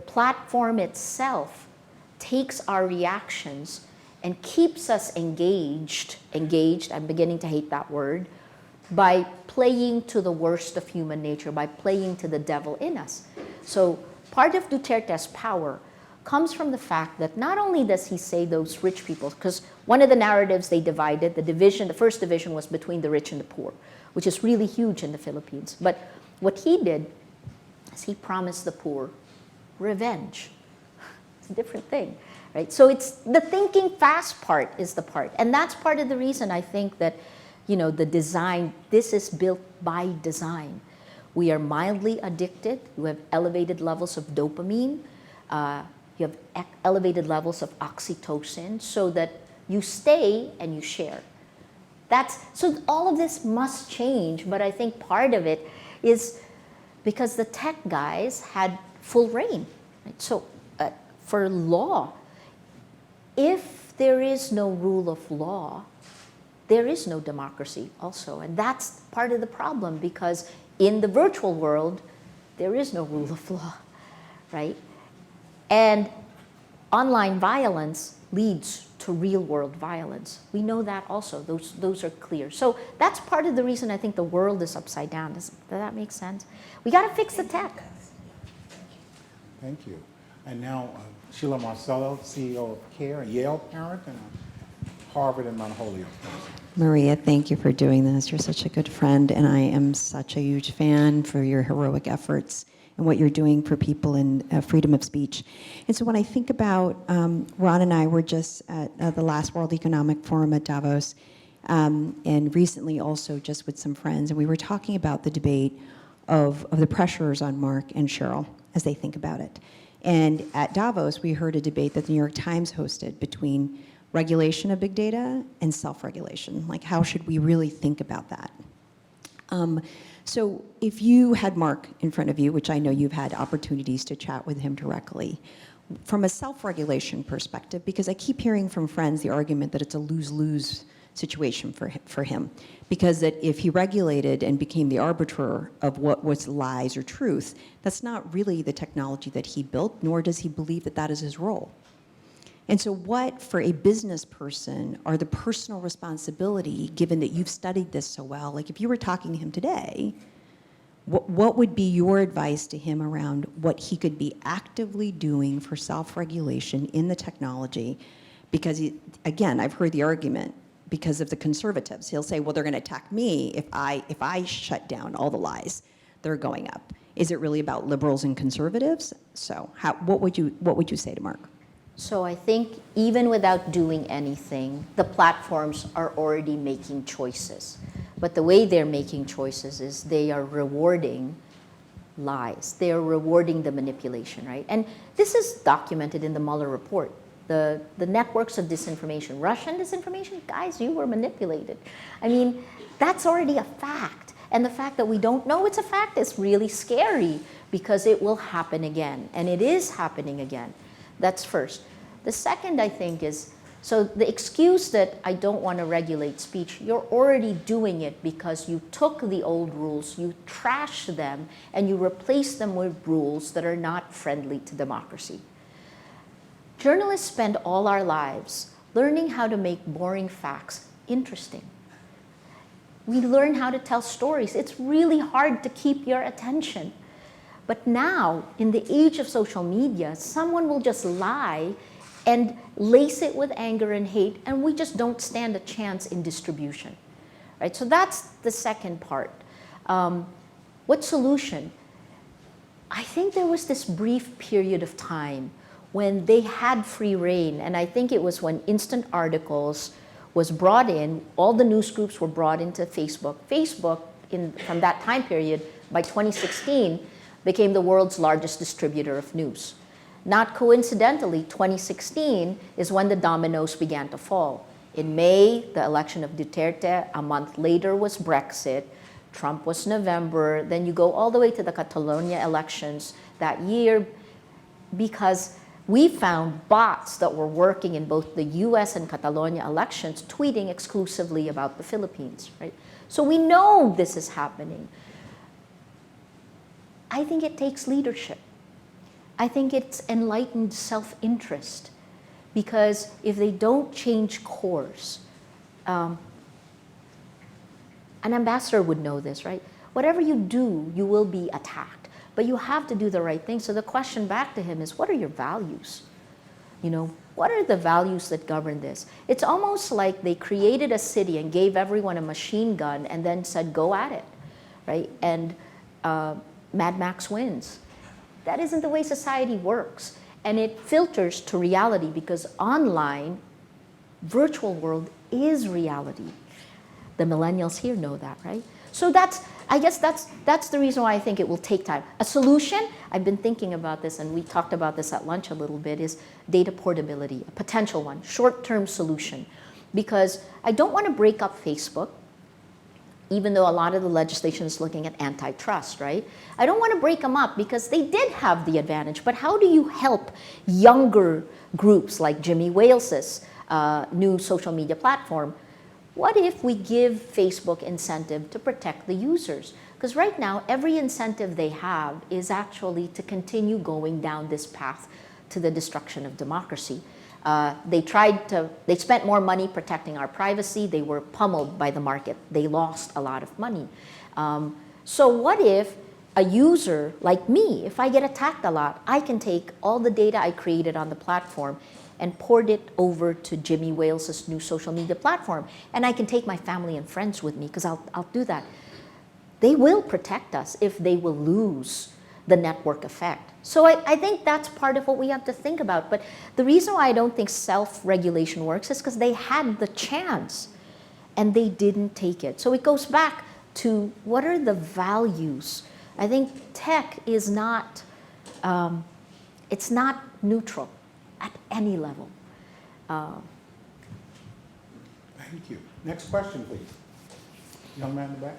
platform itself takes our reactions and keeps us engaged, I'm beginning to hate that word, by playing to the worst of human nature, by playing to the devil in us. So part of Duterte's power comes from the fact that not only does he say those rich people, because one of the narratives they divided, the first division was between the rich and the poor, which is really huge in the Philippines. But what he did is he promised the poor revenge. It's a different thing, right? So it's the thinking fast part is the part. And that's part of the reason I think that, you know, the design, this is built by design. We are mildly addicted. You have elevated levels of dopamine. You have elevated levels of oxytocin so that you stay and you share. So all of this must change, but I think part of it is because the tech guys had full reign. Right? So for law, if there is no rule of law, there is no democracy also. And that's part of the problem, because in the virtual world, there is no rule of law, right? And online violence leads to real world violence. We know that also. Those are clear. So that's part of the reason I think the world is upside down. Does that make sense? We got to fix the tech. Thank you. And now Sheila Marcello, CEO of CARE, a Yale parent, and a Harvard and Mount Holyoke person. Maria, thank you for doing this. You're such a good friend, and I am such a huge fan for your heroic efforts and what you're doing for people in freedom of speech. And so when I think about, Ron and I were just at the last World Economic Forum at Davos, and recently also just with some friends, and we were talking about the debate of the pressures on Mark and Cheryl as they think about it. And at Davos, we heard a debate that the New York Times hosted between regulation of big data and self-regulation. Like, how should we really think about that? So if you had Mark in front of you, which I know you've had opportunities to chat with him directly, from a self-regulation perspective, because I keep hearing from friends the argument that it's a lose-lose situation for him, because that if he regulated and became the arbiter of what was lies or truth, that's not really the technology that he built, nor does he believe that that is his role. And so what, for a business person, are the personal responsibility, given that you've studied this so well? Like, if you were talking to him today, what would be your advice to him around what he could be actively doing for self-regulation in the technology? Because, again, I've heard the argument, because of the conservatives. He'll say, well, they're going to attack me if I shut down all the lies that are going up. Is it really about liberals and conservatives? So what would you say to Mark? So I think even without doing anything, the platforms are already making choices. But the way they're making choices is they are rewarding lies. They are rewarding the manipulation, right? And this is documented in the Mueller report. The networks of disinformation, Russian disinformation, guys, you were manipulated. I mean, that's already a fact. And the fact that we don't know it's a fact is really scary, because it will happen again. And it is happening again. That's first. The second, I think, is, so the excuse that I don't want to regulate speech, you're already doing it because you took the old rules, you trashed them, and you replaced them with rules that are not friendly to democracy. Journalists spend all our lives learning how to make boring facts interesting. We learn how to tell stories. It's really hard to keep your attention. But now, in the age of social media, someone will just lie and lace it with anger and hate, and we just don't stand a chance in distribution. Right? So that's the second part. What solution? I think there was this brief period of time when they had free reign, and I think it was when instant articles was brought in, all the news groups were brought into Facebook. Facebook, from that time period, by 2016, became the world's largest distributor of news. Not coincidentally, 2016 is when the dominoes began to fall. In May, the election of Duterte. A month later was Brexit. Trump was November. Then you go all the way to the Catalonia elections that year, because we found bots that were working in both the US and Catalonia elections, tweeting exclusively about the Philippines, right? So we know this is happening. I think it takes leadership. I think it's enlightened self-interest, because if they don't change course, an ambassador would know this, right? Whatever you do, you will be attacked. But you have to do the right thing. So the question back to him is, what are your values? You know, what are the values that govern this? It's almost like they created a city and gave everyone a machine gun and then said, go at it, right? And Mad Max wins. That isn't the way society works. And it filters to reality because online, virtual world is reality. The millennials here know that, right? So I guess that's the reason why I think it will take time. A solution, I've been thinking about this, and we talked about this at lunch a little bit, is data portability, a potential one, short-term solution. Because I don't want to break up Facebook, even though a lot of the legislation is looking at antitrust, right? I don't want to break them up because they did have the advantage, but how do you help younger groups like Jimmy Wales's new social media platform? What if we give Facebook incentive to protect the users? Because right now, every incentive they have is actually to continue going down this path to the destruction of democracy. They spent more money protecting our privacy. They were pummeled by the market. They lost a lot of money. So what if a user like me, if I get attacked a lot, I can take all the data I created on the platform and port it over to Jimmy Wales's new social media platform. And I can take my family and friends with me because I'll do that. They will protect us if they will lose the network effect. So I think that's part of what we have to think about. But the reason why I don't think self-regulation works is because they had the chance and they didn't take it. So it goes back to what are the values? I think tech is not, it's not neutral at any level. Thank you. Next question, please. Young man in the back.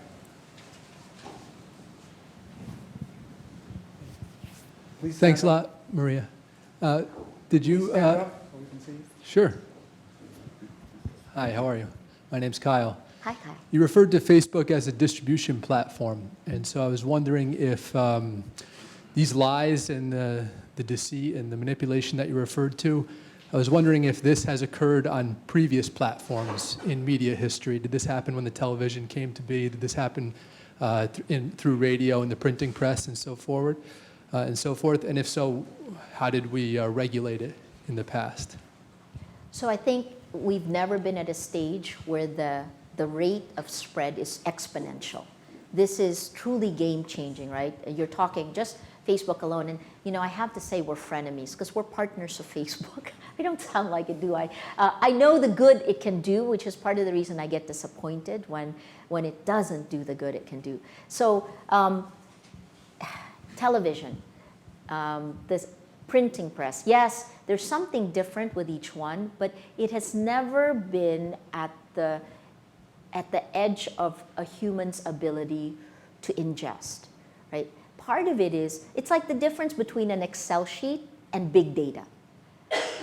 Please Thanks a stand up. lot, Maria. Did you? Please stand up so we can see you. Sure. Hi, how are you? My name's Kyle. Hi, Kyle. You referred to Facebook as a distribution platform, and so I was wondering if these lies and the deceit and the manipulation that you referred to, I was wondering if this has occurred on previous platforms in media history. Did this happen when the television came to be? Did this happen through radio and the printing press and so forward? And so forth, and if so, how did we regulate it in the past? So I think we've never been at a stage where the rate of spread is exponential. This is truly game-changing, right? You're talking just Facebook alone, and I have to say we're frenemies because we're partners of Facebook. I don't sound like it, do I? I know the good it can do, which is part of the reason I get disappointed when it doesn't do the good it can do. So. Television, this printing press. Yes, there's something different with each one, but it has never been at the edge of a human's ability to ingest, right? Part of it is, it's like the difference between an Excel sheet and big data.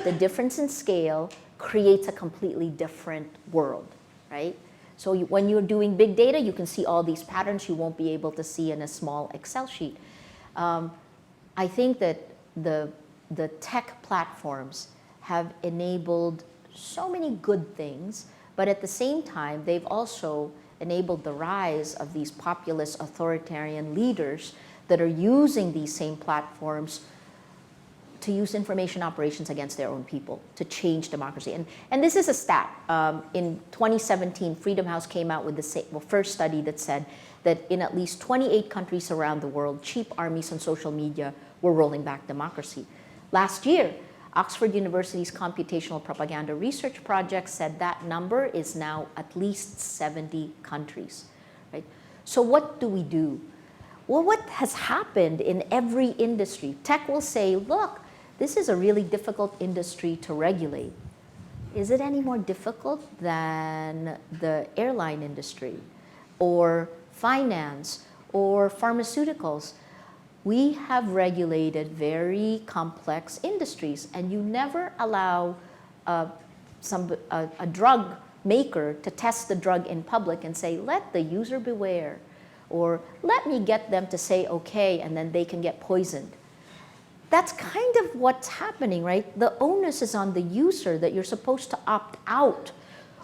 The difference in scale creates a completely different world, right? So when you're doing big data, you can see all these patterns you won't be able to see in a small Excel sheet. I think that the tech platforms have enabled so many good things, but at the same time, they've also enabled the rise of these populist authoritarian leaders that are using these same platforms to use information operations against their own people, to change democracy. And this is a stat. In 2017, Freedom House came out with the first study that said that in at least 28 countries around the world, cheap armies on social media were rolling back democracy. Last year, Oxford University's Computational Propaganda Research Project said that number is now at least 70 countries, right? So what do we do? Well, what has happened in every industry? Tech will say, look, this is a really difficult industry to regulate. Is it any more difficult than the airline industry or finance or pharmaceuticals? We have regulated very complex industries, and you never allow a drug maker to test the drug in public and say, let the user beware, or let me get them to say okay, and then they can get poisoned. That's kind of what's happening, right? The onus is on the user that you're supposed to opt out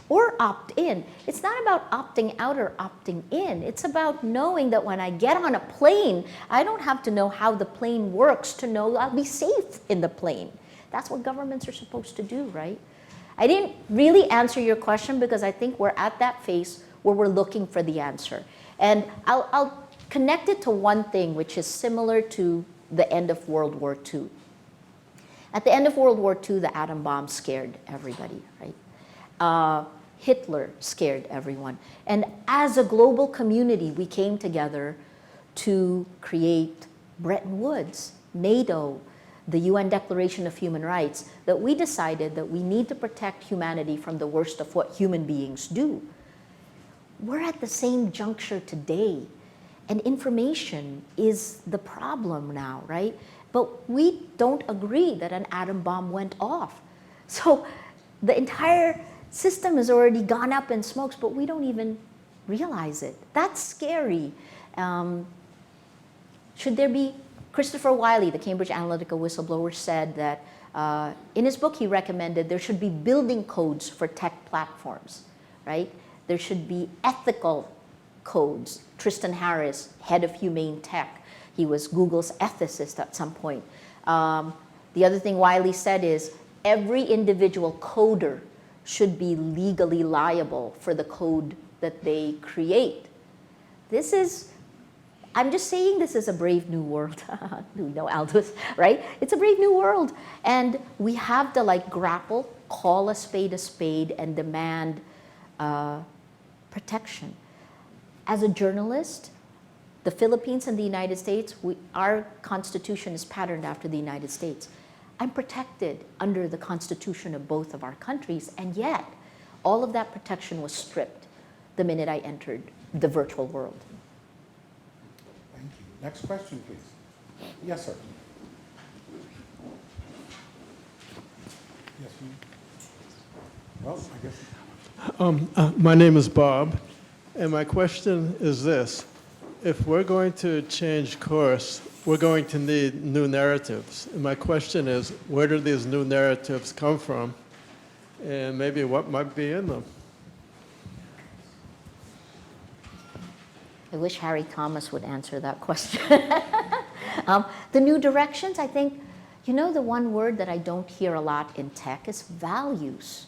or opt in. It's not about opting out or opting in. It's about knowing that when I get on a plane, I don't have to know how the plane works to know I'll be safe in the plane. That's what governments are supposed to do, right? I didn't really answer your question because I think we're at that phase where we're looking for the answer. And I'll connect it to one thing, which is similar to the end of World War II. At the end of World War II, the atom bomb scared everybody, right? Hitler scared everyone. And as a global community, we came together to create Bretton Woods, NATO, the UN Declaration of Human Rights, that we decided that we need to protect humanity from the worst of what human beings do. We're at the same juncture today, and information is the problem now, right? But we don't agree that an atom bomb went off. So the entire system has already gone up in smokes, but we don't even realize it. That's scary. Should there be, Christopher Wiley, the Cambridge Analytica whistleblower, said that in his book he recommended there should be building codes for tech platforms, right? There should be ethical codes. Tristan Harris, head of Humane Tech, he was Google's ethicist at some point. The other thing Wiley said is every individual coder should be legally liable for the code that they create. This is, I'm just saying this is a brave new world. No, Aldous, right? It's a brave new world. And we have to like grapple, call a spade, and demand protection. As a journalist, the Philippines and the United States, our constitution is patterned after the United States. I'm protected under the constitution of both of our countries, and yet all of that protection was stripped the minute I entered the virtual world. Thank you. Next question, please. Yes, sir. Yes, ma'am. Well, I guess. My name is Bob, and my question is this. If we're going to change course, we're going to need new narratives. And my question is, where do these new narratives come from? And maybe what might be in them? I wish Harry Thomas would answer that question. The new directions, I think, you know, the one word that I don't hear a lot in tech is values,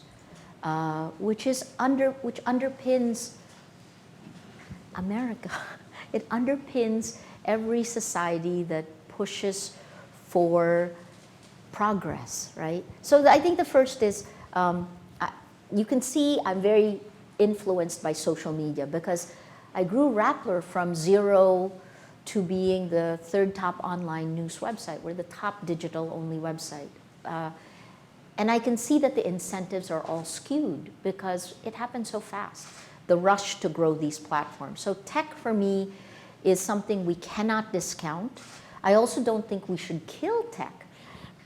which underpins America. It underpins every society that pushes for progress, right? So I think the first is, you can see I'm very influenced by social media because I grew Rattler from zero to being the third top online news website. We're the top digital-only website. And I can see that the incentives are all skewed because it happened so fast, the rush to grow these platforms. So tech for me is something we cannot discount. I also don't think we should kill tech.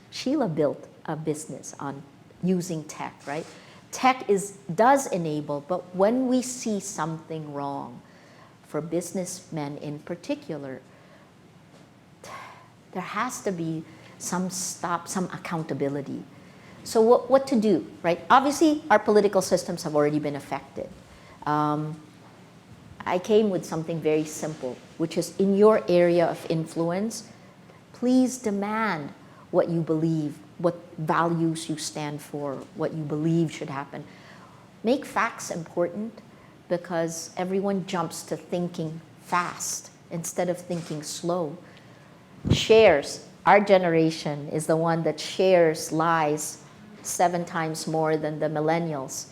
Sheila built a business on using tech, right? Tech does enable, but when we see something wrong, for businessmen in particular, there has to be some stop, some accountability. So what to do, right? Obviously, our political systems have already been affected. I came with something very simple, which is in your area of influence, please demand what you believe, what values you stand for, what you believe should happen. Make facts important because everyone jumps to thinking fast instead of thinking slow. Shares, our generation is the one that shares lies 7 times more than the millennials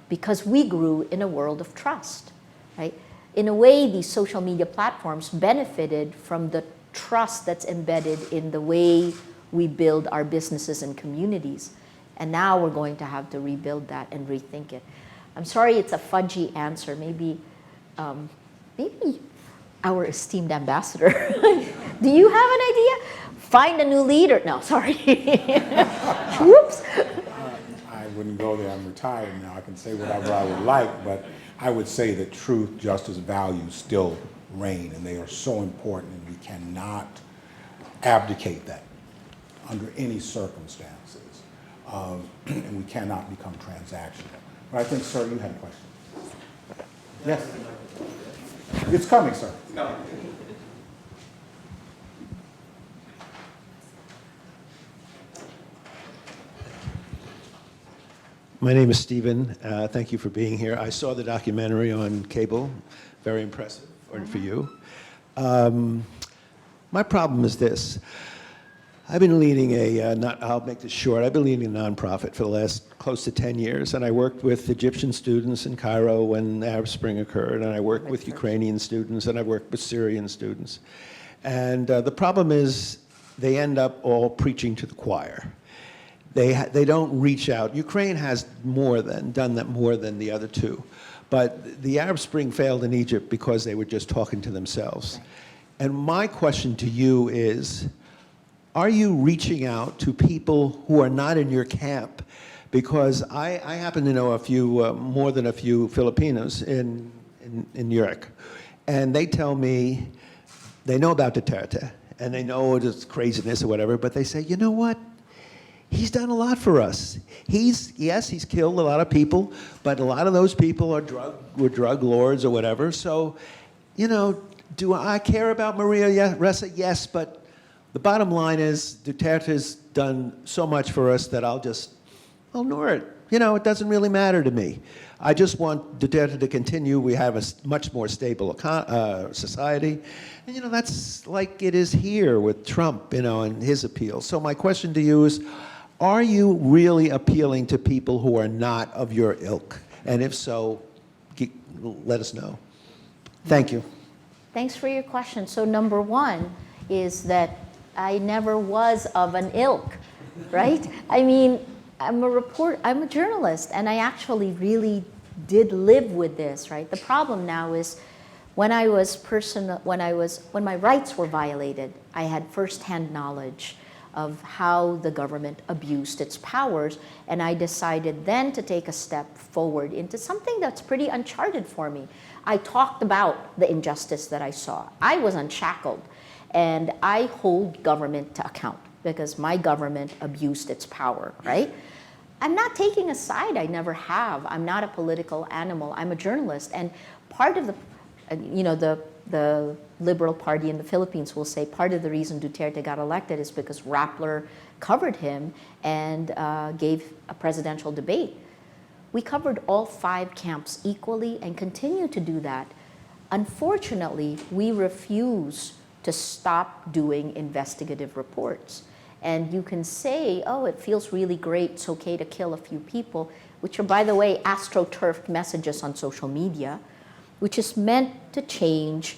because we grew in a world of trust. Right? In a way, these social media platforms benefited from the trust that's embedded in the way we build our businesses and communities. And now we're going to have to rebuild that and rethink it. I'm sorry it's a fudgy answer. Maybe our esteemed ambassador. Do you have an idea? Find a new leader. No, sorry. Whoops. I wouldn't go there. I'm retired now. I can say whatever I would like, but I would say that truth, justice, values still reign, and they are so important, and we cannot abdicate that under any circumstances, and we cannot become transactional. But I think, sir, you had a question. Yes. It's coming, sir. It's coming. My name is Stephen. Thank you for being here. I saw the documentary on cable. Very impressive for you. My problem is this. I've been leading I'll make this short, I've been leading a nonprofit for the last close to 10 years, and I worked with Egyptian students in Cairo when the Arab Spring occurred, and I worked with Ukrainian students, and I worked with Syrian students. And the problem is they end up all preaching to the choir. They don't reach out. Ukraine has done that more than the other two. But the Arab Spring failed in Egypt because they were just talking to themselves. And my question to you is, are you reaching out to people who are not in your camp? Because I happen to know more than a few Filipinos in New York. And they tell me they know about Duterte, and they know it's craziness or whatever, but they say, you know what? He's done a lot for us. He's killed a lot of people, but a lot of those people were drug lords or whatever. So, do I care about Maria Ressa? Yes, but the bottom line is Duterte's done so much for us that I'll ignore it. It doesn't really matter to me. I just want Duterte to continue. We have a much more stable society. And, that's like it is here with Trump, and his appeal. So my question to you is, are you really appealing to people who are not of your ilk? And if so, let us know. Thank you. Thanks for your question. So number one is that I never was of an ilk, right? I mean, I'm a journalist, and I actually really did live with this, right? The problem now is when my rights were violated, I had firsthand knowledge of how the government abused its powers, and I decided then to take a step forward into something that's pretty uncharted for me. I talked about the injustice that I saw. I was unshackled, and I hold government to account because my government abused its power, right? I'm not taking a side, I never have. I'm not a political animal, I'm a journalist. And part of the Liberal Party in the Philippines will say part of the reason Duterte got elected is because Rappler covered him and gave a presidential debate. We covered all 5 camps equally and continue to do that. Unfortunately, we refuse to stop doing investigative reports. And you can say, oh, it feels really great, it's okay to kill a few people, which are, by the way, astroturfed messages on social media, which is meant to change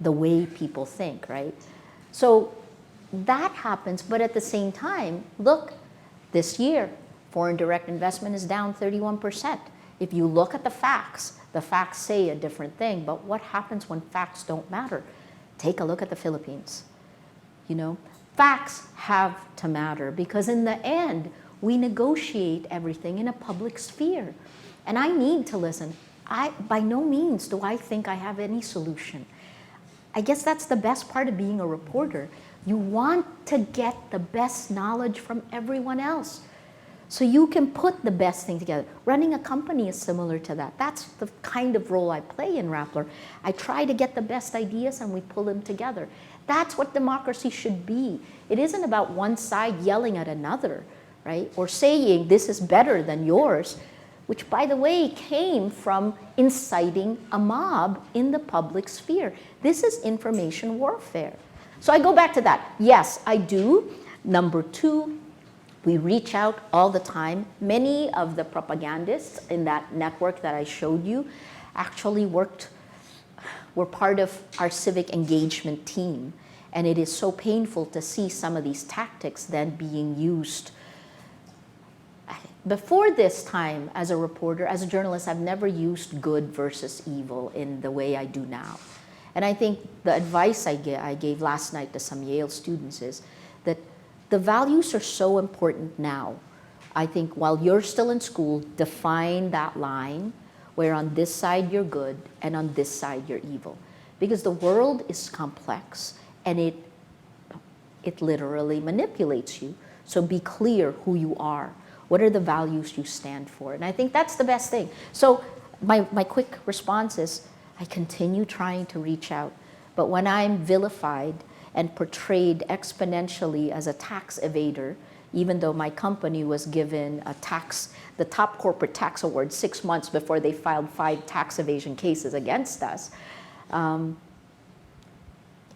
the way people think, right? So that happens, but at the same time, look, this year, foreign direct investment is down 31%. If you look at the facts say a different thing, but what happens when facts don't matter? Take a look at the Philippines, Facts have to matter because in the end, we negotiate everything in a public sphere. And I need to listen. By no means do I think I have any solution. I guess that's the best part of being a reporter. You want to get the best knowledge from everyone else so you can put the best thing together. Running a company is similar to that. That's the kind of role I play in Rappler. I try to get the best ideas and we pull them together. That's what democracy should be. It isn't about one side yelling at another, right? Or saying this is better than yours, which, by the way, came from inciting a mob in the public sphere. This is information warfare. So I go back to that. Yes, I do. Number 2, we reach out all the time. Many of the propagandists in that network that I showed you actually were part of our civic engagement team. And it is so painful to see some of these tactics then being used. Before this time, as a reporter, as a journalist, I've never used good versus evil in the way I do now. And I think the advice I gave last night to some Yale students is that the values are so important now. I think while you're still in school, define that line where on this side you're good and on this side you're evil. Because the world is complex and it literally manipulates you. So be clear who you are. What are the values you stand for? And I think that's the best thing. So my quick response is I continue trying to reach out. But when I'm vilified and portrayed exponentially as a tax evader, even though my company was given the top corporate tax award 6 months before they filed 5 tax evasion cases against us,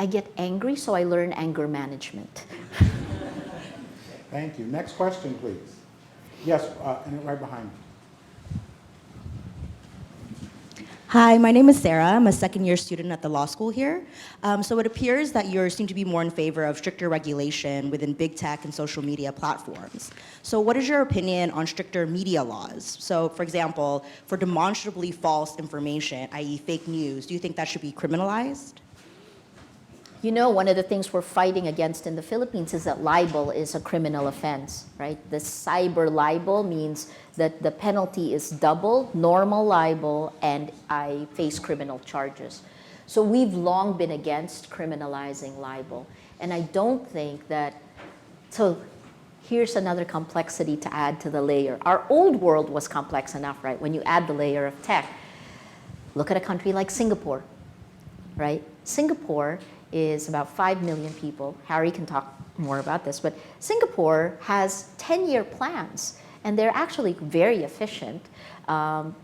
I get angry, so I learn anger management. Thank you. Next question, please. Yes, and right behind you. Hi, my name is Sarah. I'm a second-year student at the law school here. So it appears that you seem to be more in favor of stricter regulation within big tech and social media platforms. So what is your opinion on stricter media laws? So for example, for demonstrably false information, i.e. fake news, do you think that should be criminalized? You know, one of the things we're fighting against in the Philippines is that libel is a criminal offense, right? The cyber libel means that the penalty is double, normal libel, and I face criminal charges. So we've long been against criminalizing libel. And I don't think that, so here's another complexity to add to the layer. Our old world was complex enough, right? When you add the layer of tech, look at a country like Singapore, right? Singapore is about 5 million people. Harry can talk more about this, but Singapore has 10-year plans, and they're actually very efficient.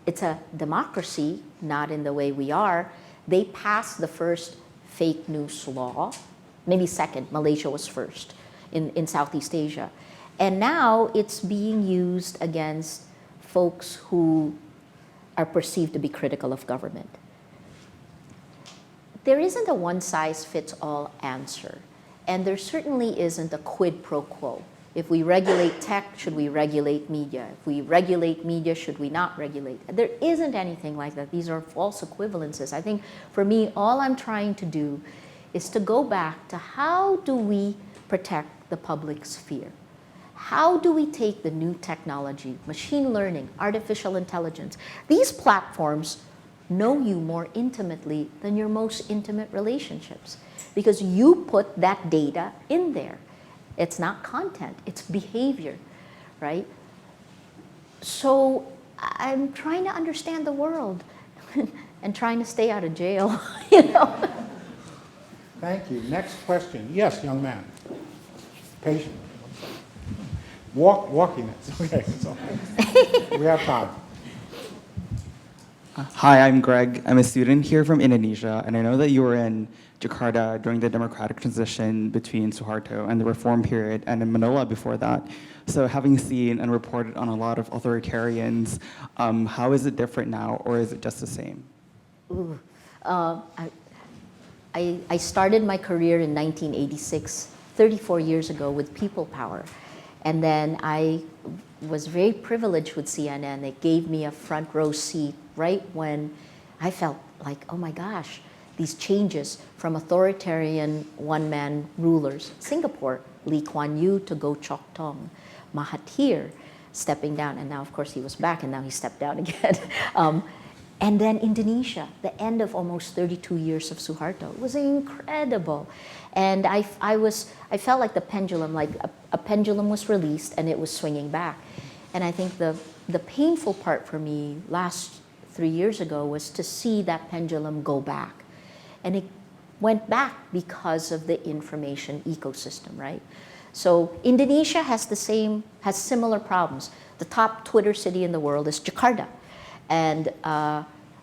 It's a democracy, not in the way we are. They passed the first fake news law, maybe second, Malaysia was first in Southeast Asia. And now it's being used against folks who are perceived to be critical of government. There isn't a one-size-fits-all answer, and there certainly isn't a quid pro quo. If we regulate tech, should we regulate media? If we regulate media, should we not regulate? There isn't anything like that. These are false equivalences. I think for me, all I'm trying to do is to go back to how do we protect the public sphere? How do we take the new technology, machine learning, artificial intelligence? These platforms know you more intimately than your most intimate relationships because you put that data in there. It's not content, it's behavior, right? So I'm trying to understand the world and trying to stay out of jail, you know? Thank you. Next question. Yes, young man. Patient. Walkiness. Okay, so we have time. Hi, I'm Greg. I'm a student here from Indonesia, and I know that you were in Jakarta during the democratic transition between Suharto and the reform period, and in Manila before that. So having seen and reported on a lot of authoritarians, how is it different now, or is it just the same? Ooh, I started my career in 1986, 34 years ago, with People Power. And then I was very privileged with CNN. It gave me a front row seat right when I felt like, oh my gosh, these changes from authoritarian one-man rulers. Singapore, Lee Kuan Yew to Goh Chok Tong. Mahathir stepping down, and now of course he was back and now he stepped down again. And then Indonesia, the end of almost 32 years of Suharto. It was incredible. And I felt like the pendulum, like a pendulum was released and it was swinging back. And I think the painful part for me last 3 years ago was to see that pendulum go back. And it went back because of the information ecosystem, right? So Indonesia has similar problems. The top Twitter city in the world is Jakarta. And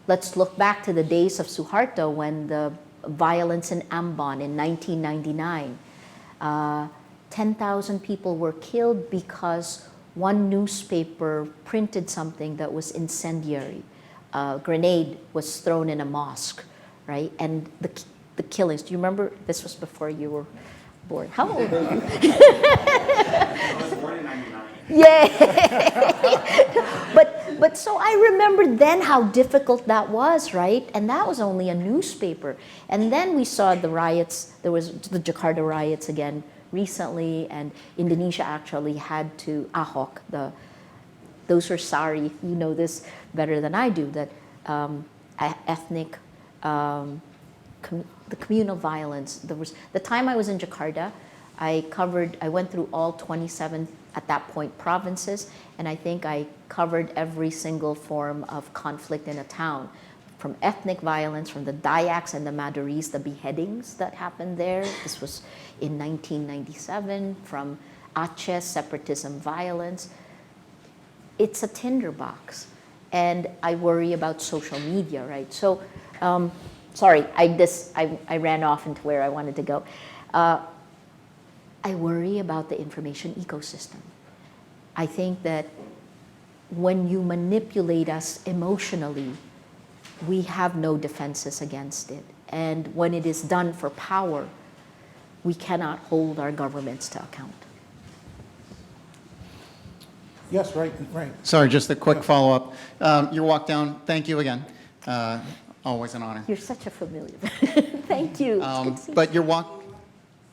let's look back to the days of Suharto when the violence in Ambon in 1999. 10,000 people were killed because one newspaper printed something that was incendiary. A grenade was thrown in a mosque, right? And the killings, do you remember? This was before you were born. How old are you? I was born in 99. Yeah. But so I remember then how difficult that was, right? And that was only a newspaper. And then we saw the riots. There was the Jakarta riots again recently, and Indonesia actually had to Ahok. Those are sorry. You know this better than I do. That ethnic, the communal violence. There was the time I was in Jakarta. I went through all 27 at that point provinces, and I think I covered every single form of conflict in a town, from ethnic violence, from the Dayaks and the Maduris, the beheadings that happened there. This was in 1997, from Aceh, separatism violence. It's a tinderbox, and I worry about social media, right? So sorry, I ran off into where I wanted to go. I worry about the information ecosystem. I think that when you manipulate us emotionally, we have no defenses against it. And when it is done for power, we cannot hold our governments to account. Yes, right. Sorry, just a quick follow-up. Your walk down, thank you again. Always an honor. You're such a familiar. Thank you. But your walk,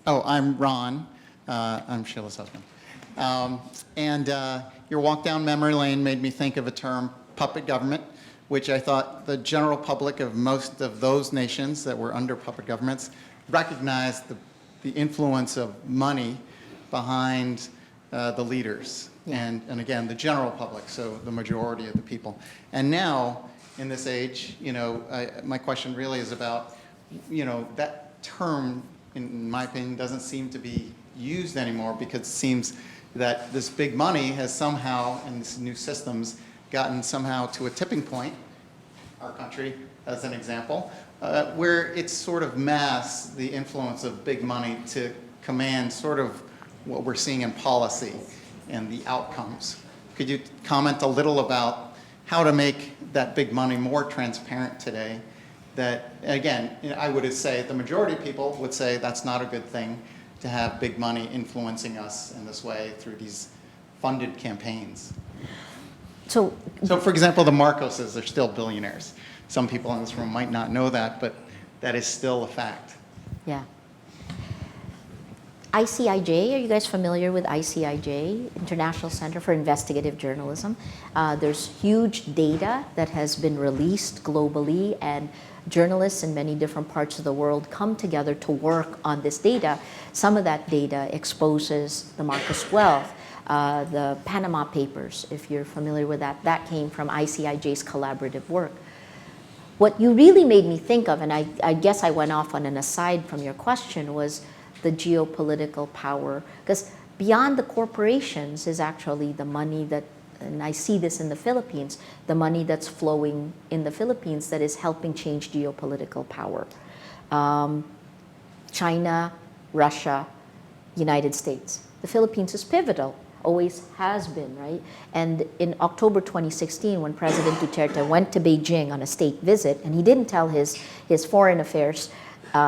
oh, I'm Ron. I'm Sheila's husband. And your walk down memory lane made me think of a term, puppet government, which I thought the general public of most of those nations that were under puppet governments recognized the influence of money behind the leaders. And again, the general public, so the majority of the people. And now, in this age, my question really is about, that term, in my opinion, doesn't seem to be used anymore because it seems that this big money has somehow, in these new systems, gotten somehow to a tipping point, our country as an example, where it's sort of masked the influence of big money to command sort of what we're seeing in policy and the outcomes. Could you comment a little about how to make that big money more transparent today? That, again, I would say the majority of people would say that's not a good thing to have big money influencing us in this way through these funded campaigns. So for example, the Marcoses are still billionaires. Some people in this room might not know that, but that is still a fact. Yeah. ICIJ, are you guys familiar with ICIJ, International Center for Investigative Journalism? There's huge data that has been released globally, and journalists in many different parts of the world come together to work on this data. Some of that data exposes the Marcos wealth, the Panama Papers, if you're familiar with that. That came from ICIJ's collaborative work. What you really made me think of, and I guess I went off on an aside from your question, was the geopolitical power, because beyond the corporations is actually the money that, and I see this in the Philippines, the money that's flowing in the Philippines that is helping change geopolitical power. China, Russia, United States. The Philippines is pivotal, always has been, right? And in October 2016, when President Duterte went to Beijing on a state visit, and he didn't tell his foreign affairs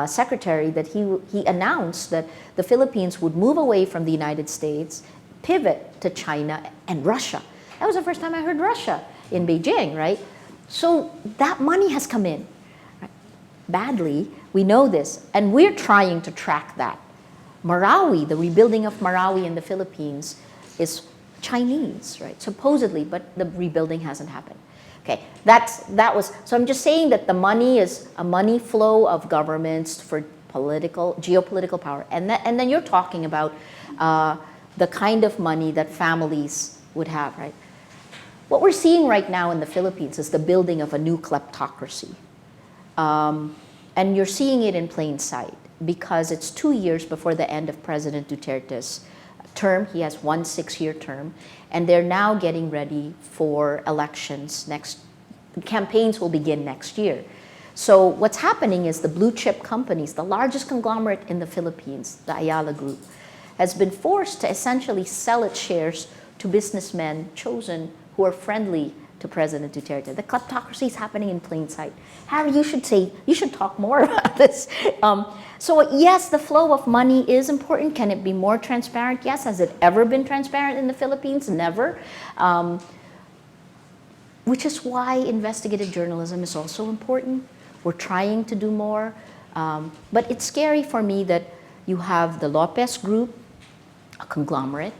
secretary that he announced that the Philippines would move away from the United States, pivot to China and Russia. That was the first time I heard Russia in Beijing, right? So that money has come in. Right? Badly, we know this, and we're trying to track that. Marawi, the rebuilding of Marawi in the Philippines is Chinese, right? Supposedly, but the rebuilding hasn't happened. Okay, so I'm just saying that the money is a money flow of governments for geopolitical power. And then you're talking about the kind of money that families would have, right? What we're seeing right now in the Philippines is the building of a new kleptocracy. And you're seeing it in plain sight because it's 2 years before the end of President Duterte's term. He has one 6-year term. And they're now getting ready for elections. Campaigns will begin next year. So what's happening is the blue chip companies, the largest conglomerate in the Philippines, the Ayala Group, has been forced to essentially sell its shares to businessmen chosen who are friendly to President Duterte. The kleptocracy is happening in plain sight. Harry, you should talk more about this. So yes, the flow of money is important. Can it be more transparent? Yes. Has it ever been transparent in the Philippines? Never. Which is why investigative journalism is also important. We're trying to do more. But it's scary for me that you have the Lopez Group, a conglomerate,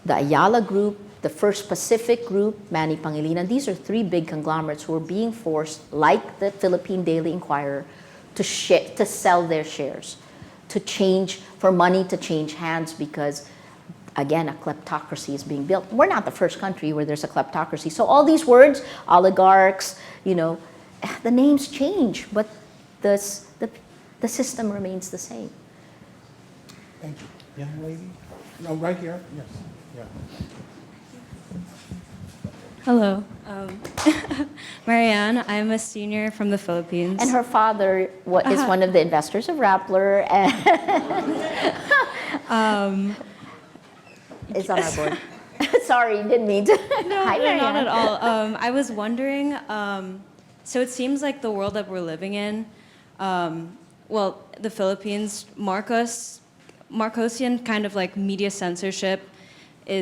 the Ayala Group, the First Pacific Group, Manny Pangilinan. These are 3 big conglomerates who are being forced, like the Philippine Daily Inquirer, to sell their shares, for money to change hands because, again, a kleptocracy is being built. We're not the first country where there's a kleptocracy. So all these words, oligarchs, the names change, but the system remains the same. Thank you. Young lady? No, right here. Yes. Yeah. Hello. Marianne, I'm a senior from the Philippines. And her father is one of the investors of Rappler and is on our board. Sorry, didn't mean to. No, Hi, no, not Marianne. at all. I was wondering, so it seems like the world that we're living in, well, the Philippines, Marcosian kind of like media censorship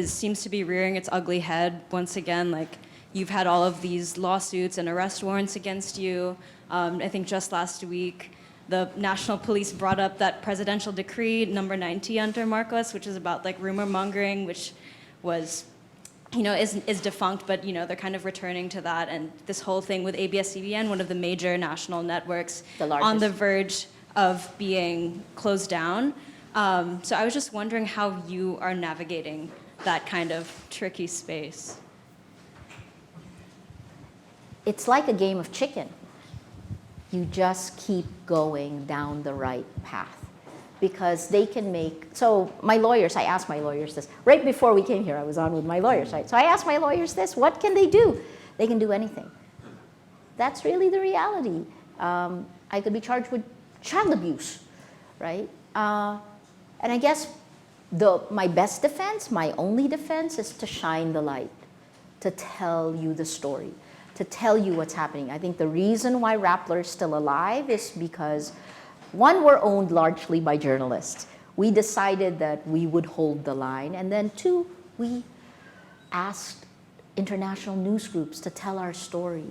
seems to be rearing its ugly head once again. Like, you've had all of these lawsuits and arrest warrants against you. I think just last week, the National Police brought up that presidential decree number 90 under Marcos, which is about like rumor mongering, which was, is defunct, but they're kind of returning to that. And this whole thing with ABS-CBN, one of the major national networks, on the verge of being closed down. So I was just wondering how you are navigating that kind of tricky space. It's like a game of chicken. You just keep going down the right path because they can make, so my lawyers, I asked my lawyers this, right before we came here, I was on with my lawyers, right? So I asked my lawyers this, what can they do? They can do anything. That's really the reality. I could be charged with child abuse, right? And I guess my best defense, my only defense is to shine the light, to tell you the story, to tell you what's happening. I think the reason why Rappler is still alive is because, one, we're owned largely by journalists. We decided that we would hold the line. And then two, we asked international news groups to tell our story.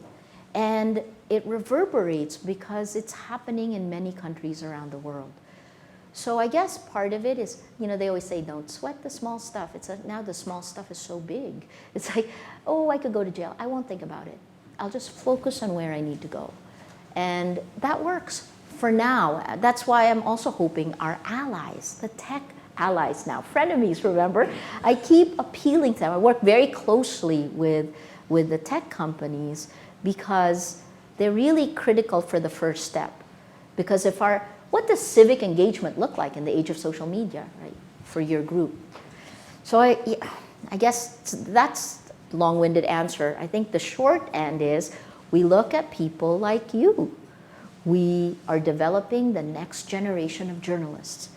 And it reverberates because it's happening in many countries around the world. So I guess part of it is, they always say, don't sweat the small stuff. Now the small stuff is so big. It's like, oh, I could go to jail. I won't think about it. I'll just focus on where I need to go. And that works for now. That's why I'm also hoping our allies, the tech allies now, frenemies, remember? I keep appealing to them. I work very closely with the tech companies because they're really critical for the first step. Because what does civic engagement look like in the age of social media, right, for your group? So I guess that's a long-winded answer. I think the short end is we look at people like you. We are developing the next generation of journalists.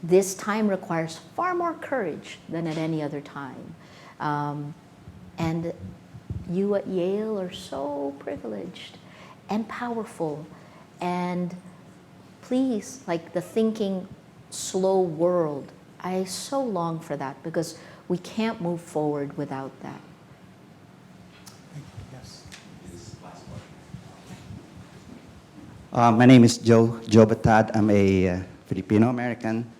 This time requires far more courage than at any other time. And you at Yale are so privileged and powerful. And please, like the thinking slow world, I so long for that because we can't move forward without that. Yes. My name is Joe Batad. I'm a Filipino-American.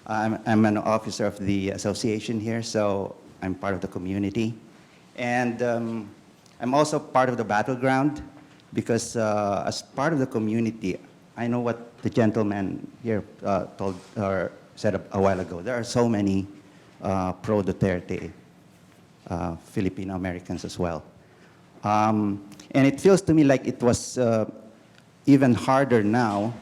I'm an officer of the association here, so I'm part of the community. And I'm also part of the battleground because as part of the community, I know what the gentleman here said a while ago. There are so many pro-Duterte Filipino Americans as well. And it feels to me like it was even harder now.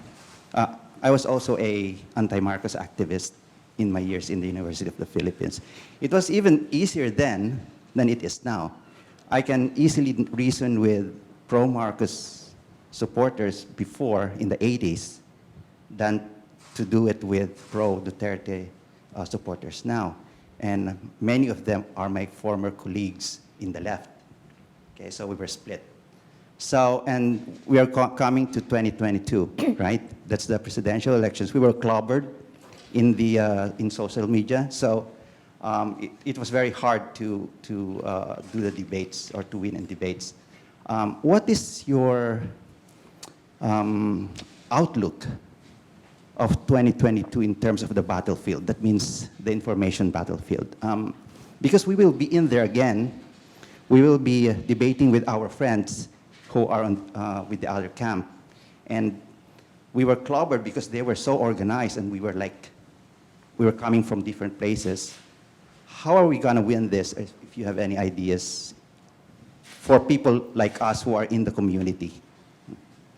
I was also an anti-Marcos activist in my years in the University of the Philippines. It was even easier then than it is now. I can easily reason with pro-Marcos supporters before in the 80s than to do it with pro-Duterte supporters now. And many of them are my former colleagues in the left. Okay, so we were split. So, and we are coming to 2022, right? That's the presidential elections. We were clobbered in social media. So it was very hard to do the debates or to win in debates. What is your outlook of 2022 in terms of the battlefield? That means the information battlefield. Because we will be in there again. We will be debating with our friends who are with the other camp. And we were clobbered because they were so organized and we were coming from different places. How are we going to win this, if you have any ideas, for people like us who are in the community?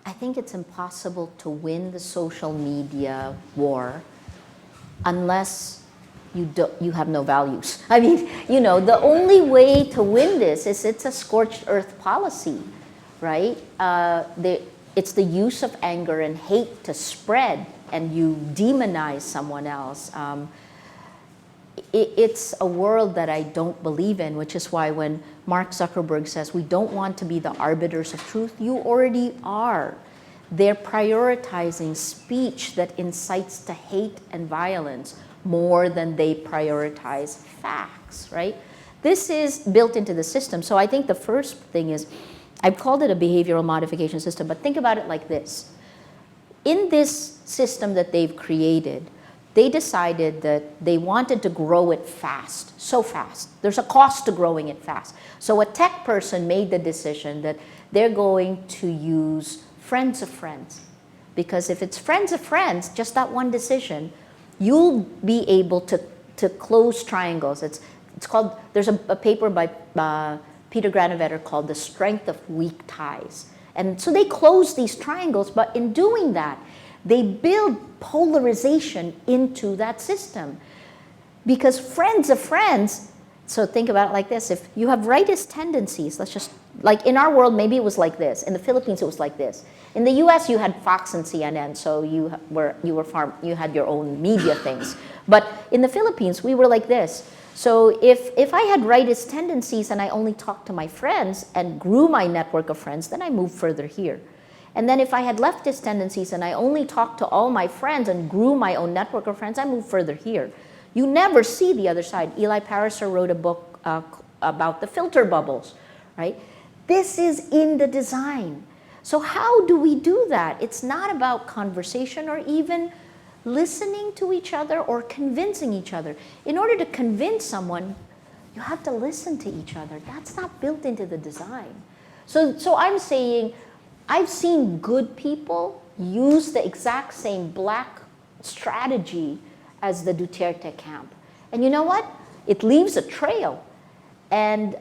I think it's impossible to win the social media war unless you have no values. I mean, the only way to win this is it's a scorched earth policy, right? It's the use of anger and hate to spread, and you demonize someone else. It's a world that I don't believe in, which is why when Mark Zuckerberg says we don't want to be the arbiters of truth, you already are. They're prioritizing speech that incites to hate and violence more than they prioritize facts, right? This is built into the system. So I think the first thing is, I've called it a behavioral modification system, but think about it like this. In this system that they've created, they decided that they wanted to grow it fast, so fast. There's a cost to growing it fast. So a tech person made the decision that they're going to use friends of friends. Because if it's friends of friends, just that one decision, you'll be able to close triangles. It's called, there's a paper by Peter Granovetter called The Strength of Weak Ties. And so they close these triangles, but in doing that, they build polarization into that system. Because friends of friends, so think about it like this, if you have rightist tendencies, let's just, like in our world, maybe it was like this. In the Philippines, it was like this. In the US, you had Fox and CNN, so you had your own media things. But in the Philippines, we were like this. So if I had rightist tendencies and I only talked to my friends and grew my network of friends, then I moved further here. And then if I had leftist tendencies and I only talked to all my friends and grew my own network of friends, I moved further here. You never see the other side. Eli Pariser wrote a book about the filter bubbles, right? This is in the design. So how do we do that? It's not about conversation or even listening to each other or convincing each other. In order to convince someone, you have to listen to each other. That's not built into the design. So I'm saying, I've seen good people use the exact same black strategy as the Duterte camp. And you know what? It leaves a trail. And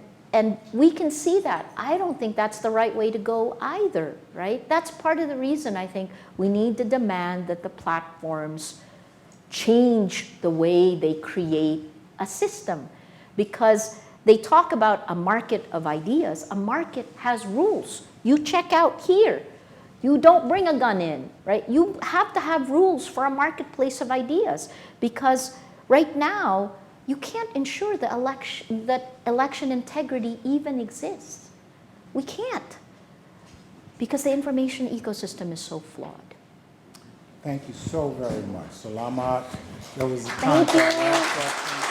we can see that. I don't think that's the right way to go either, right? That's part of the reason I think we need to demand that the platforms change the way they create a system. Because they talk about a market of ideas. A market has rules. You check out here. You don't bring a gun in, right? You have to have rules for a marketplace of ideas. Because right now, you can't ensure that election integrity even exists. We can't, because the information ecosystem is so flawed. Thank you so very much. Salamat. There was a Thank you. last question.